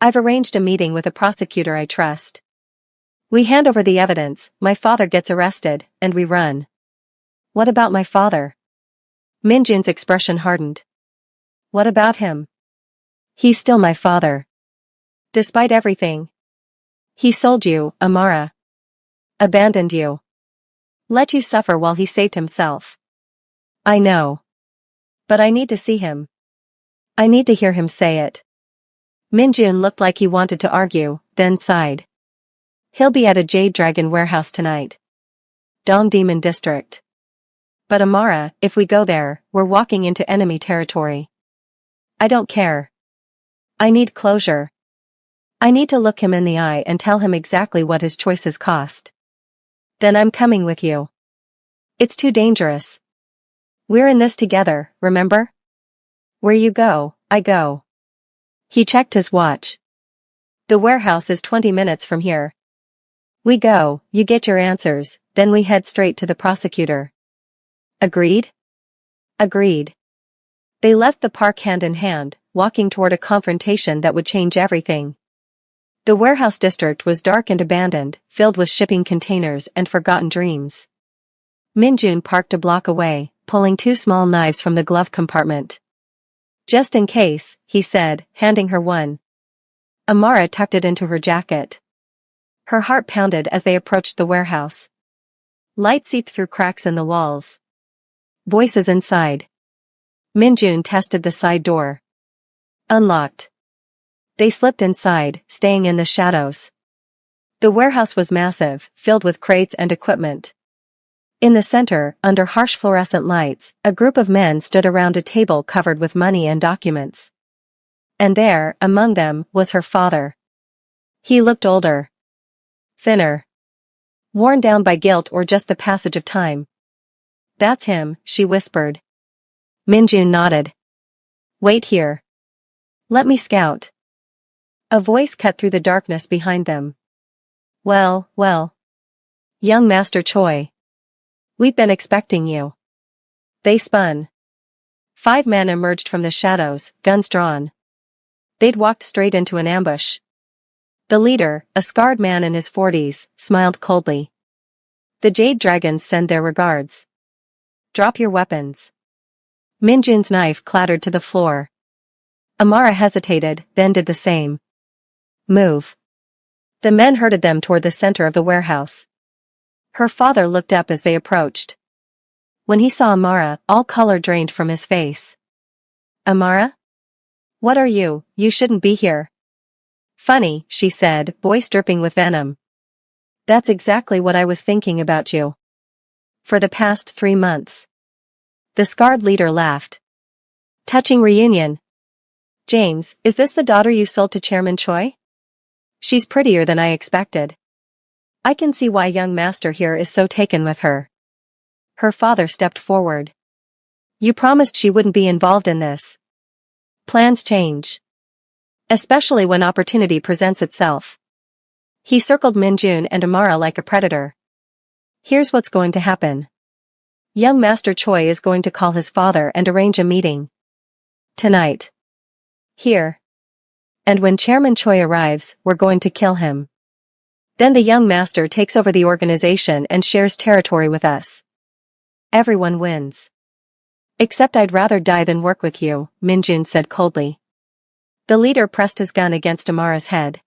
I've arranged a meeting with a prosecutor I trust. We hand over the evidence, my father gets arrested, and we run. What about my father? Minjun's expression hardened. What about him? He's still my father. Despite everything. He sold you, Amara. Abandoned you. Let you suffer while he saved himself. I know. But I need to see him. I need to hear him say it. Minjun looked like he wanted to argue, then sighed. He'll be at a Jade Dragon warehouse tonight. Dong Demon District. But Amara, if we go there, we're walking into enemy territory. I don't care. I need closure. I need to look him in the eye and tell him exactly what his choices cost. Then I'm coming with you. It's too dangerous. We're in this together, remember? Where you go, I go. He checked his watch. The warehouse is 20 minutes from here. We go, you get your answers, then we head straight to the prosecutor. Agreed? Agreed. They left the park hand in hand, walking toward a confrontation that would change everything. The warehouse district was dark and abandoned, filled with shipping containers and forgotten dreams. Minjun parked a block away, pulling 2 small knives from the glove compartment. Just in case, he said, handing her one. Amara tucked it into her jacket. Her heart pounded as they approached the warehouse. Light seeped through cracks in the walls. Voices inside. Minjun tested the side door. Unlocked. They slipped inside, staying in the shadows. The warehouse was massive, filled with crates and equipment. In the center, under harsh fluorescent lights, a group of men stood around a table covered with money and documents. And there, among them, was her father. He looked older. Thinner. Worn down by guilt or just the passage of time. That's him, she whispered. Minjun nodded. Wait here. Let me scout. A voice cut through the darkness behind them. Well, well. Young Master Choi. We've been expecting you. They spun. 5 men emerged from the shadows, guns drawn. They'd walked straight into an ambush. The leader, a scarred man in his 40s, smiled coldly. The Jade Dragons send their regards. Drop your weapons. Minjun's knife clattered to the floor. Amara hesitated, then did the same. Move. The men herded them toward the center of the warehouse. Her father looked up as they approached. When he saw Amara, all color drained from his face. Amara? What are you? You shouldn't be here. Funny, she said, voice dripping with venom. That's exactly what I was thinking about you. For the past 3 months. The scarred leader laughed. Touching reunion. James, is this the daughter you sold to Chairman Choi? She's prettier than I expected. I can see why young master here is so taken with her. Her father stepped forward. You promised she wouldn't be involved in this. Plans change. Especially when opportunity presents itself. He circled Minjun and Amara like a predator. Here's what's going to happen. Young Master Choi is going to call his father and arrange a meeting. Tonight. Here. And when Chairman Choi arrives, we're going to kill him. Then the young master takes over the organization and shares territory with us. Everyone wins. Except I'd rather die than work with you, Minjun said coldly. The leader pressed his gun against Amara's head.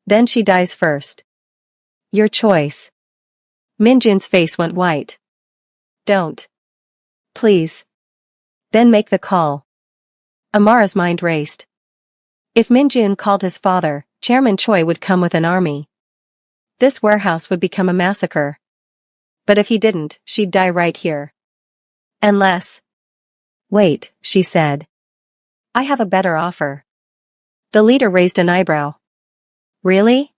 Then she dies first. Your choice. Minjun's face went white. Don't. Please. Then make the call. Amara's mind raced. If Minjun called his father, Chairman Choi would come with an army. This warehouse would become a massacre. But if he didn't, she'd die right here. Unless. Wait, she said. I have a better offer. The leader raised an eyebrow. Really?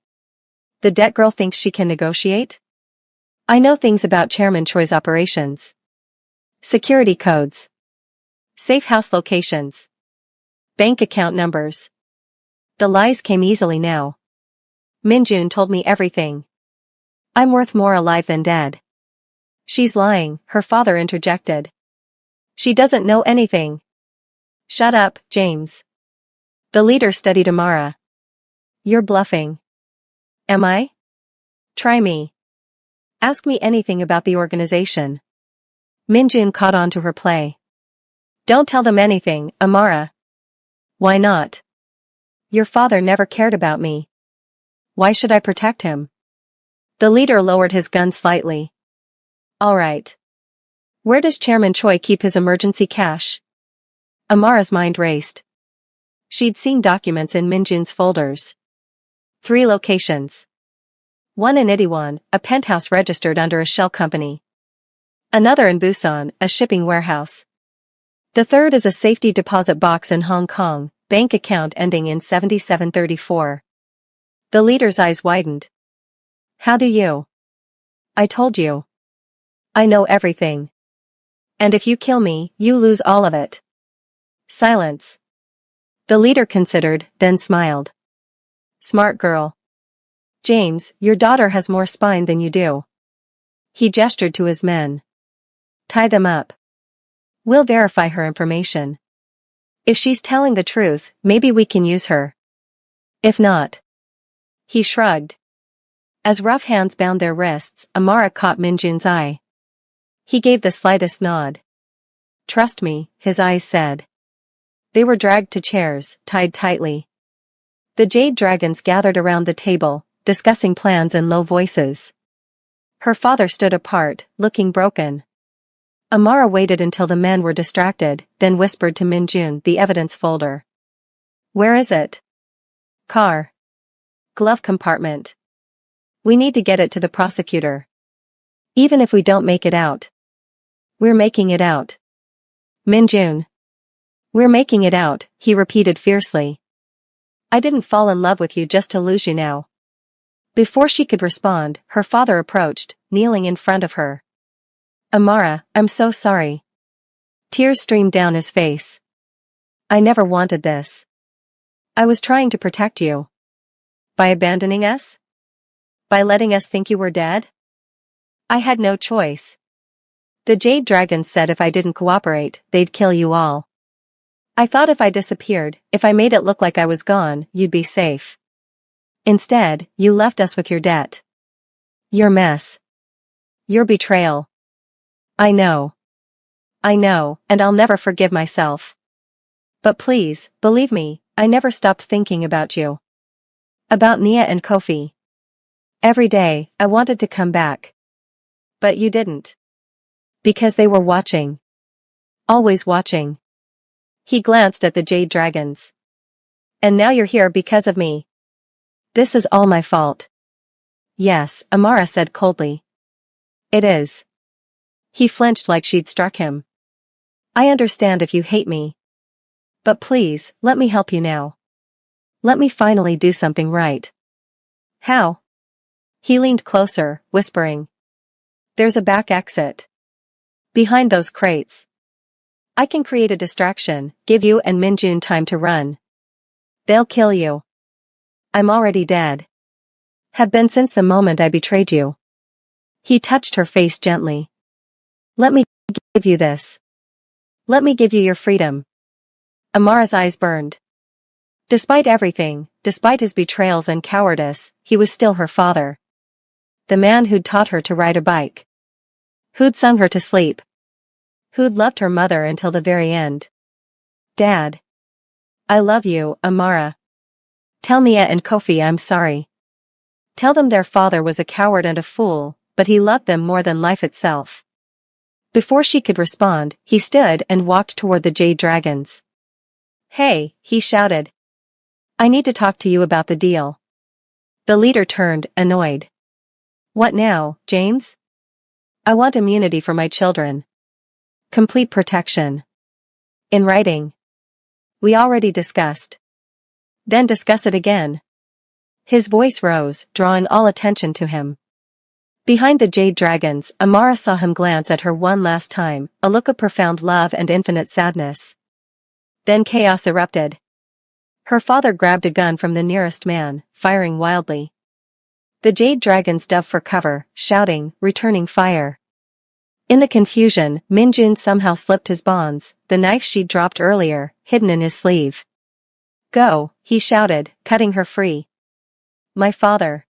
The debt girl thinks she can negotiate? I know things about Chairman Choi's operations. Security codes. Safe house locations. Bank account numbers. The lies came easily now. Minjun told me everything. I'm worth more alive than dead. She's lying, her father interjected. She doesn't know anything. Shut up, James. The leader studied Amara. You're bluffing. Am I? Try me. Ask me anything about the organization. Minjun caught on to her play. Don't tell them anything, Amara. Why not? Your father never cared about me. Why should I protect him? The leader lowered his gun slightly. All right. Where does Chairman Choi keep his emergency cash? Amara's mind raced. She'd seen documents in Minjun's folders. 3 locations. One in Itaewon, a penthouse registered under a shell company. Another in Busan, a shipping warehouse. The third is a safety deposit box in Hong Kong, bank account ending in 7734. The leader's eyes widened. How do you? I told you. I know everything. And if you kill me, you lose all of it. Silence. The leader considered, then smiled. Smart girl. James, your daughter has more spine than you do. He gestured to his men. Tie them up. We'll verify her information. If she's telling the truth, maybe we can use her. If not. He shrugged. As rough hands bound their wrists, Amara caught Minjun's eye. He gave the slightest nod. Trust me, his eyes said. They were dragged to chairs, tied tightly. The jade dragons gathered around the table, discussing plans in low voices. Her father stood apart, looking broken. Amara waited until the men were distracted, then whispered to Minjun the evidence folder. Where is it? Car. Glove compartment. We need to get it to the prosecutor. Even if we don't make it out. We're making it out. Minjun. We're making it out, he repeated fiercely. I didn't fall in love with you just to lose you now. Before she could respond, her father approached, kneeling in front of her. Amara, I'm so sorry. Tears streamed down his face. I never wanted this. I was trying to protect you. By abandoning us? By letting us think you were dead? I had no choice. The Jade Dragons said if I didn't cooperate, they'd kill you all. I thought if I disappeared, if I made it look like I was gone, you'd be safe. Instead, you left us with your debt. Your mess. Your betrayal. I know. I know, and I'll never forgive myself. But please, believe me, I never stopped thinking about you. About Nia and Kofi. Every day, I wanted to come back. But you didn't. Because they were watching. Always watching. He glanced at the jade dragons. And now you're here because of me. This is all my fault. Yes, Amara said coldly. It is. He flinched like she'd struck him. I understand if you hate me. But please, let me help you now. Let me finally do something right. How? He leaned closer, whispering. There's a back exit. Behind those crates. I can create a distraction, give you and Minjun time to run. They'll kill you. I'm already dead. Have been since the moment I betrayed you. He touched her face gently. Let me give you this. Let me give you your freedom. Amara's eyes burned. Despite everything, despite his betrayals and cowardice, he was still her father. The man who'd taught her to ride a bike. Who'd sung her to sleep. Who'd loved her mother until the very end. Dad. I love you, Amara. Tell Nia and Kofi I'm sorry. Tell them their father was a coward and a fool, but he loved them more than life itself. Before she could respond, he stood and walked toward the jade dragons. Hey, he shouted. I need to talk to you about the deal. The leader turned, annoyed. What now, James? I want immunity for my children. Complete protection. In writing. We already discussed. Then discuss it again. His voice rose, drawing all attention to him. Behind the jade dragons, Amara saw him glance at her one last time, a look of profound love and infinite sadness. Then chaos erupted. Her father grabbed a gun from the nearest man, firing wildly. The jade dragons dove for cover, shouting, returning fire. In the confusion, Minjun somehow slipped his bonds, the knife she'd dropped earlier, hidden in his sleeve. Go, he shouted, cutting her free. My father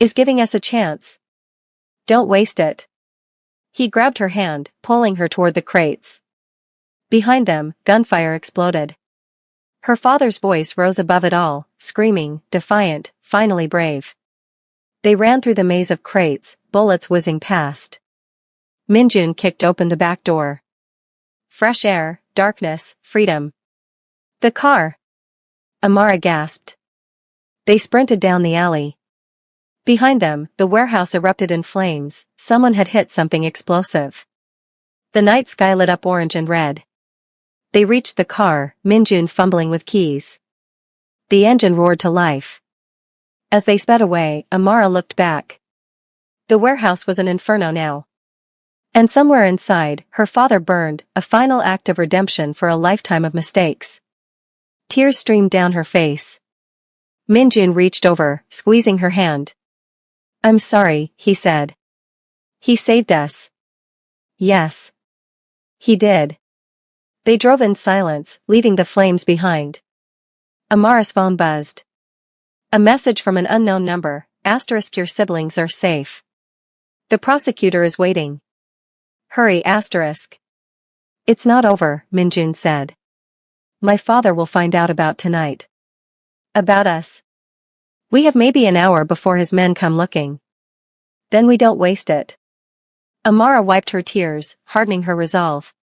is giving us a chance. Don't waste it. He grabbed her hand, pulling her toward the crates. Behind them, gunfire exploded. Her father's voice rose above it all, screaming, defiant, finally brave. They ran through the maze of crates, bullets whizzing past. Minjun kicked open the back door. Fresh air, darkness, freedom. The car. Amara gasped. They sprinted down the alley. Behind them, the warehouse erupted in flames. Someone had hit something explosive. The night sky lit up orange and red. They reached the car, Minjun fumbling with keys. The engine roared to life. As they sped away, Amara looked back. The warehouse was an inferno now. And somewhere inside, her father burned, a final act of redemption for a lifetime of mistakes. Tears streamed down her face. Minjun reached over, squeezing her hand. I'm sorry, he said. He saved us. Yes. He did. They drove in silence, leaving the flames behind. Amara's phone buzzed. A message from an unknown number, * your siblings are safe. The prosecutor is waiting. Hurry *. It's not over, Minjun said. My father will find out about tonight. About us. We have maybe an hour before his men come looking. Then we don't waste it. Amara wiped her tears, hardening her resolve.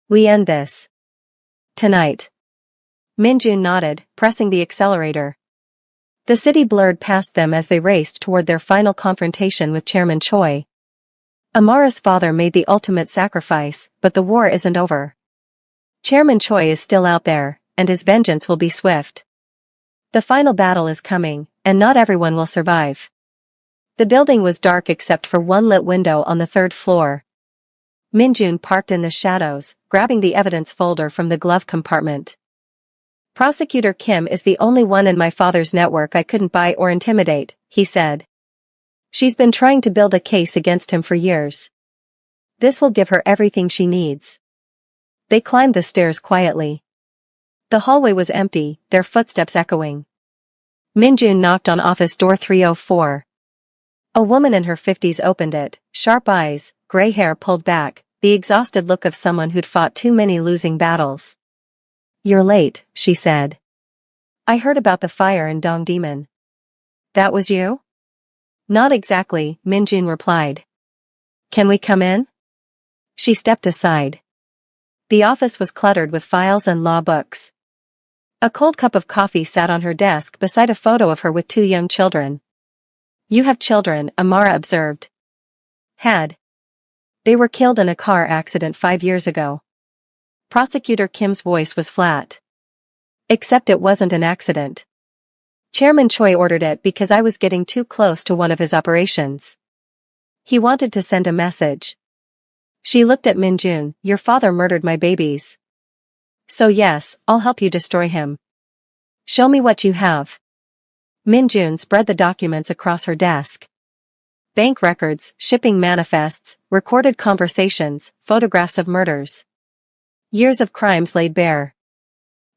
We end this. Tonight. Minjun nodded, pressing the accelerator. The city blurred past them as they raced toward their final confrontation with Chairman Choi. Amara's father made the ultimate sacrifice, but the war isn't over. Chairman Choi is still out there, and his vengeance will be swift. The final battle is coming, and not everyone will survive. The building was dark except for one lit window on the 3rd floor. Minjun parked in the shadows, grabbing the evidence folder from the glove compartment. Prosecutor Kim is the only one in my father's network I couldn't buy or intimidate, he said. She's been trying to build a case against him for years. This will give her everything she needs. They climbed the stairs quietly. The hallway was empty, their footsteps echoing. Minjun knocked on office door 304. A woman in her 50s opened it, sharp eyes, gray hair pulled back, the exhausted look of someone who'd fought too many losing battles. You're late, she said. I heard about the fire in Dongdaemun. That was you? Not exactly, Minjun replied. Can we come in? She stepped aside. The office was cluttered with files and law books. A cold cup of coffee sat on her desk beside a photo of her with 2 young children. You have children, Amara observed. Had. They were killed in a car accident 5 years ago. Prosecutor Kim's voice was flat. Except it wasn't an accident. Chairman Choi ordered it because I was getting too close to one of his operations. He wanted to send a message. She looked at Minjun. Your father murdered my babies. So yes, I'll help you destroy him. Show me what you have. Minjun spread the documents across her desk. Bank records, shipping manifests, recorded conversations, photographs of murders. Years of crimes laid bare.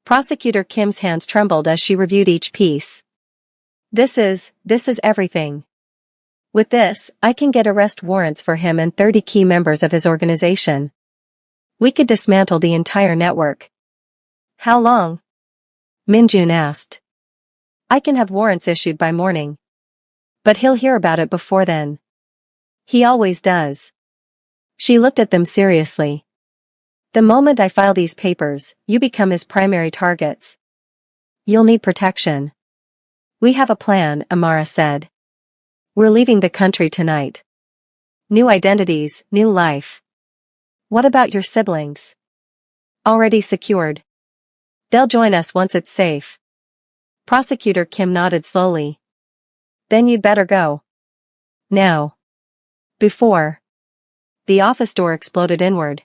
Prosecutor Kim's hands trembled as she reviewed each piece. This is everything. With this, I can get arrest warrants for him and 30 key members of his organization. We could dismantle the entire network. How long? Minjun asked. I can have warrants issued by morning. But he'll hear about it before then. He always does. She looked at them seriously. The moment I file these papers, you become his primary targets. You'll need protection. We have a plan, Amara said. We're leaving the country tonight. New identities, new life. What about your siblings? Already secured. They'll join us once it's safe. Prosecutor Kim nodded slowly. Then you'd better go. Now. Before. The office door exploded inward.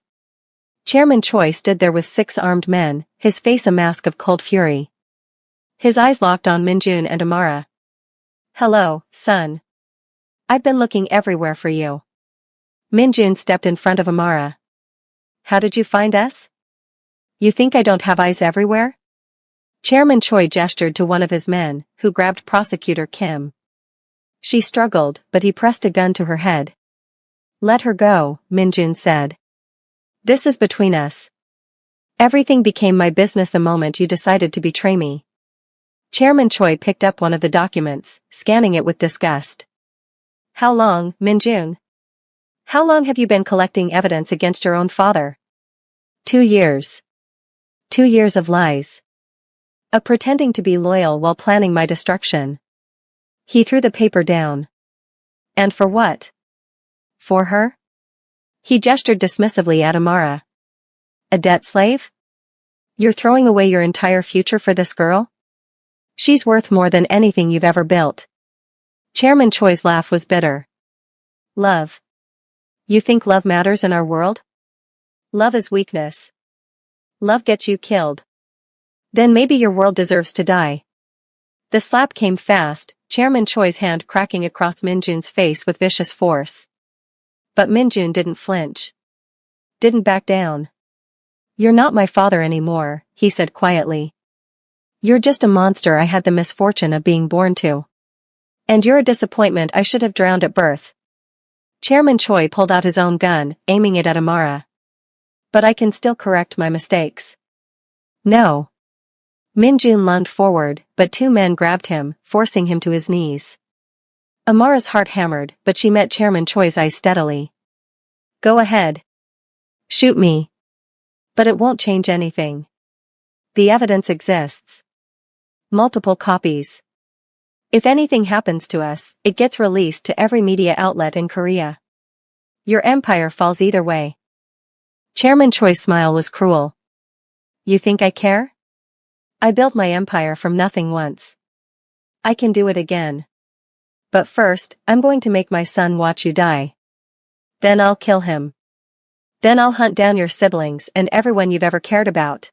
Chairman Choi stood there with 6 armed men, his face a mask of cold fury. His eyes locked on Minjun and Amara. Hello, son. I've been looking everywhere for you. Minjun stepped in front of Amara. How did you find us? You think I don't have eyes everywhere? Chairman Choi gestured to one of his men, who grabbed Prosecutor Kim. She struggled, but he pressed a gun to her head. Let her go, Minjun said. This is between us. Everything became my business the moment you decided to betray me. Chairman Choi picked up one of the documents, scanning it with disgust. How long, Minjun? How long have you been collecting evidence against your own father? 2 years. 2 years of lies. Of pretending to be loyal while planning my destruction. He threw the paper down. And for what? For her? He gestured dismissively at Amara. A debt slave? You're throwing away your entire future for this girl? She's worth more than anything you've ever built. Chairman Choi's laugh was bitter. Love. You think love matters in our world? Love is weakness. Love gets you killed. Then maybe your world deserves to die. The slap came fast, Chairman Choi's hand cracking across Minjun's face with vicious force. But Minjun didn't flinch. Didn't back down. You're not my father anymore, he said quietly. You're just a monster I had the misfortune of being born to. And you're a disappointment I should have drowned at birth. Chairman Choi pulled out his own gun, aiming it at Amara. But I can still correct my mistakes. No. Minjun lunged forward, but 2 men grabbed him, forcing him to his knees. Amara's heart hammered, but she met Chairman Choi's eyes steadily. Go ahead. Shoot me. But it won't change anything. The evidence exists. Multiple copies. If anything happens to us, it gets released to every media outlet in Korea. Your empire falls either way. Chairman Choi's smile was cruel. You think I care? I built my empire from nothing once. I can do it again. But first, I'm going to make my son watch you die. Then I'll kill him. Then I'll hunt down your siblings and everyone you've ever cared about.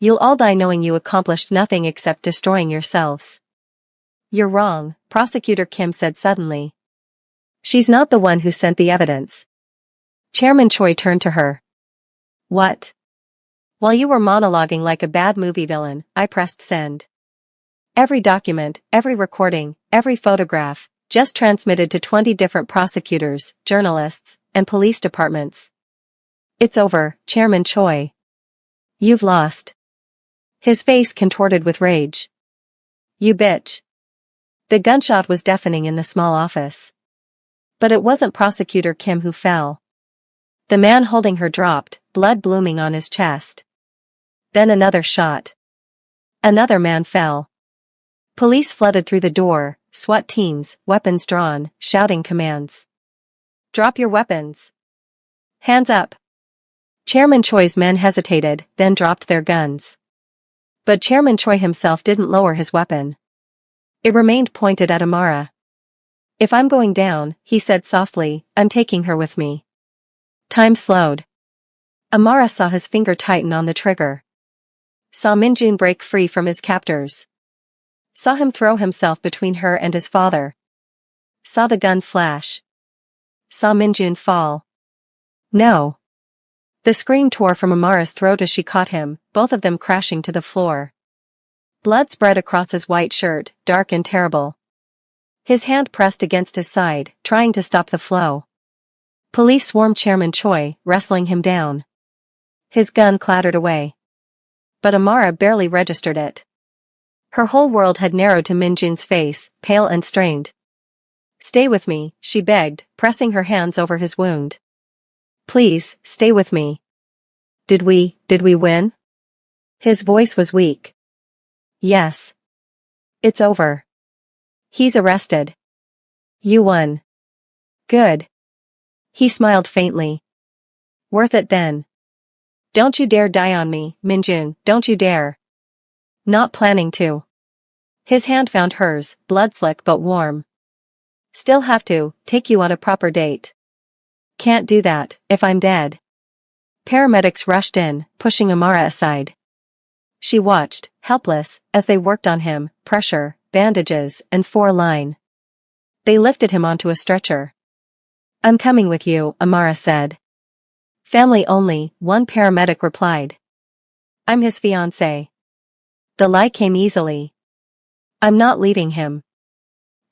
You'll all die knowing you accomplished nothing except destroying yourselves. You're wrong, Prosecutor Kim said suddenly. She's not the one who sent the evidence. Chairman Choi turned to her. What? While you were monologuing like a bad movie villain, I pressed send. Every document, every recording, every photograph, just transmitted to 20 different prosecutors, journalists, and police departments. It's over, Chairman Choi. You've lost. His face contorted with rage. You bitch. The gunshot was deafening in the small office. But it wasn't Prosecutor Kim who fell. The man holding her dropped, blood blooming on his chest. Then another shot. Another man fell. Police flooded through the door, SWAT teams, weapons drawn, shouting commands. Drop your weapons. Hands up. Chairman Choi's men hesitated, then dropped their guns. But Chairman Choi himself didn't lower his weapon. It remained pointed at Amara. If I'm going down, he said softly, I'm taking her with me. Time slowed. Amara saw his finger tighten on the trigger. Saw Minjun break free from his captors. Saw him throw himself between her and his father. Saw the gun flash. Saw Minjun fall. No. The scream tore from Amara's throat as she caught him, both of them crashing to the floor. Blood spread across his white shirt, dark and terrible. His hand pressed against his side, trying to stop the flow. Police swarmed Chairman Choi, wrestling him down. His gun clattered away. But Amara barely registered it. Her whole world had narrowed to Minjun's face, pale and strained. Stay with me, she begged, pressing her hands over his wound. Please, stay with me. Did we win? His voice was weak. Yes. It's over. He's arrested. You won. Good. He smiled faintly. Worth it then. Don't you dare die on me, Minjun, don't you dare. Not planning to. His hand found hers, blood slick but warm. Still have to take you on a proper date. Can't do that, if I'm dead. Paramedics rushed in, pushing Amara aside. She watched, helpless, as they worked on him, pressure, bandages, and 4-line. They lifted him onto a stretcher. I'm coming with you, Amara said. Family only, one paramedic replied. I'm his fiancé. The lie came easily. I'm not leaving him.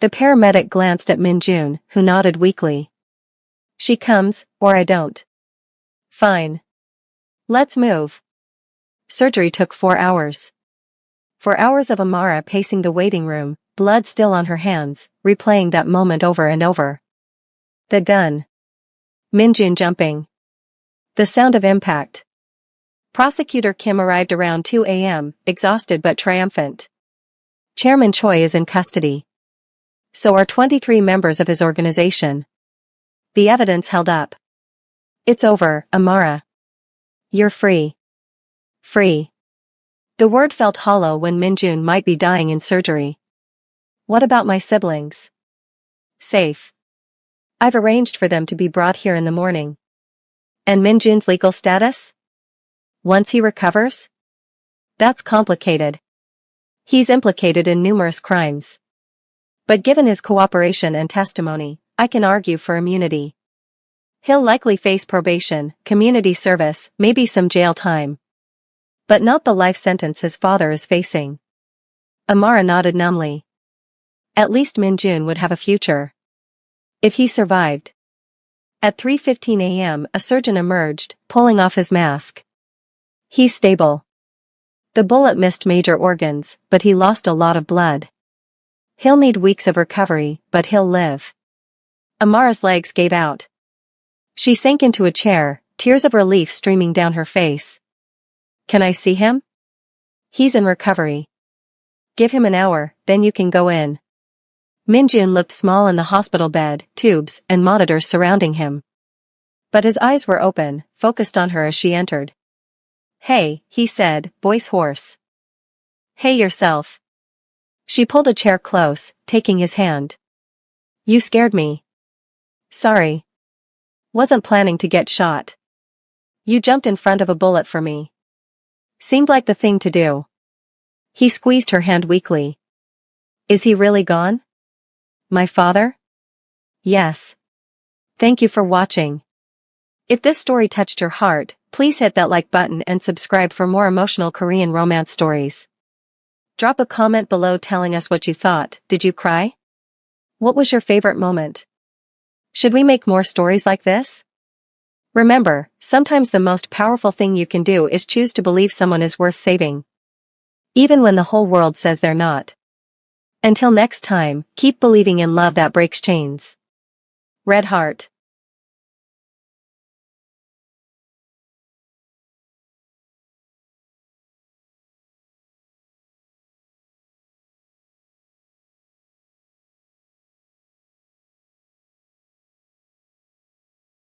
The paramedic glanced at Minjun, who nodded weakly. She comes, or I don't. Fine. Let's move. Surgery took 4 hours. 4 hours of Amara pacing the waiting room, blood still on her hands, replaying that moment over and over. The gun. Minjun jumping. The sound of impact. Prosecutor Kim arrived around 2 a.m., exhausted but triumphant. Chairman Choi is in custody. So are 23 members of his organization. The evidence held up. It's over, Amara. You're free. Free. The word felt hollow when Minjun might be dying in surgery. What about my siblings? Safe. I've arranged for them to be brought here in the morning. And Minjun's legal status? Once he recovers? That's complicated. He's implicated in numerous crimes. But given his cooperation and testimony, I can argue for immunity. He'll likely face probation, community service, maybe some jail time. But not the life sentence his father is facing. Amara nodded numbly. At least Minjun would have a future. If he survived. At 3:15 a.m. a surgeon emerged, pulling off his mask. He's stable. The bullet missed major organs, but he lost a lot of blood. He'll need weeks of recovery, but he'll live. Amara's legs gave out. She sank into a chair, tears of relief streaming down her face. Can I see him? He's in recovery. Give him an hour, then you can go in. Minjun looked small in the hospital bed, tubes and monitors surrounding him. But his eyes were open, focused on her as she entered. Hey, he said, voice hoarse. Hey yourself. She pulled a chair close, taking his hand. You scared me. Sorry. Wasn't planning to get shot. You jumped in front of a bullet for me. Seemed like the thing to do. He squeezed her hand weakly. Is he really gone? My father? Yes. Thank you for watching. If this story touched your heart, please hit that like button and subscribe for more emotional Korean romance stories. Drop a comment below telling us what you thought. Did you cry? What was your favorite moment? Should we make more stories like this? Remember, sometimes the most powerful thing you can do is choose to believe someone is worth saving. even when the whole world says they're not. Until next time, keep believing in love that breaks chains. Red Heart.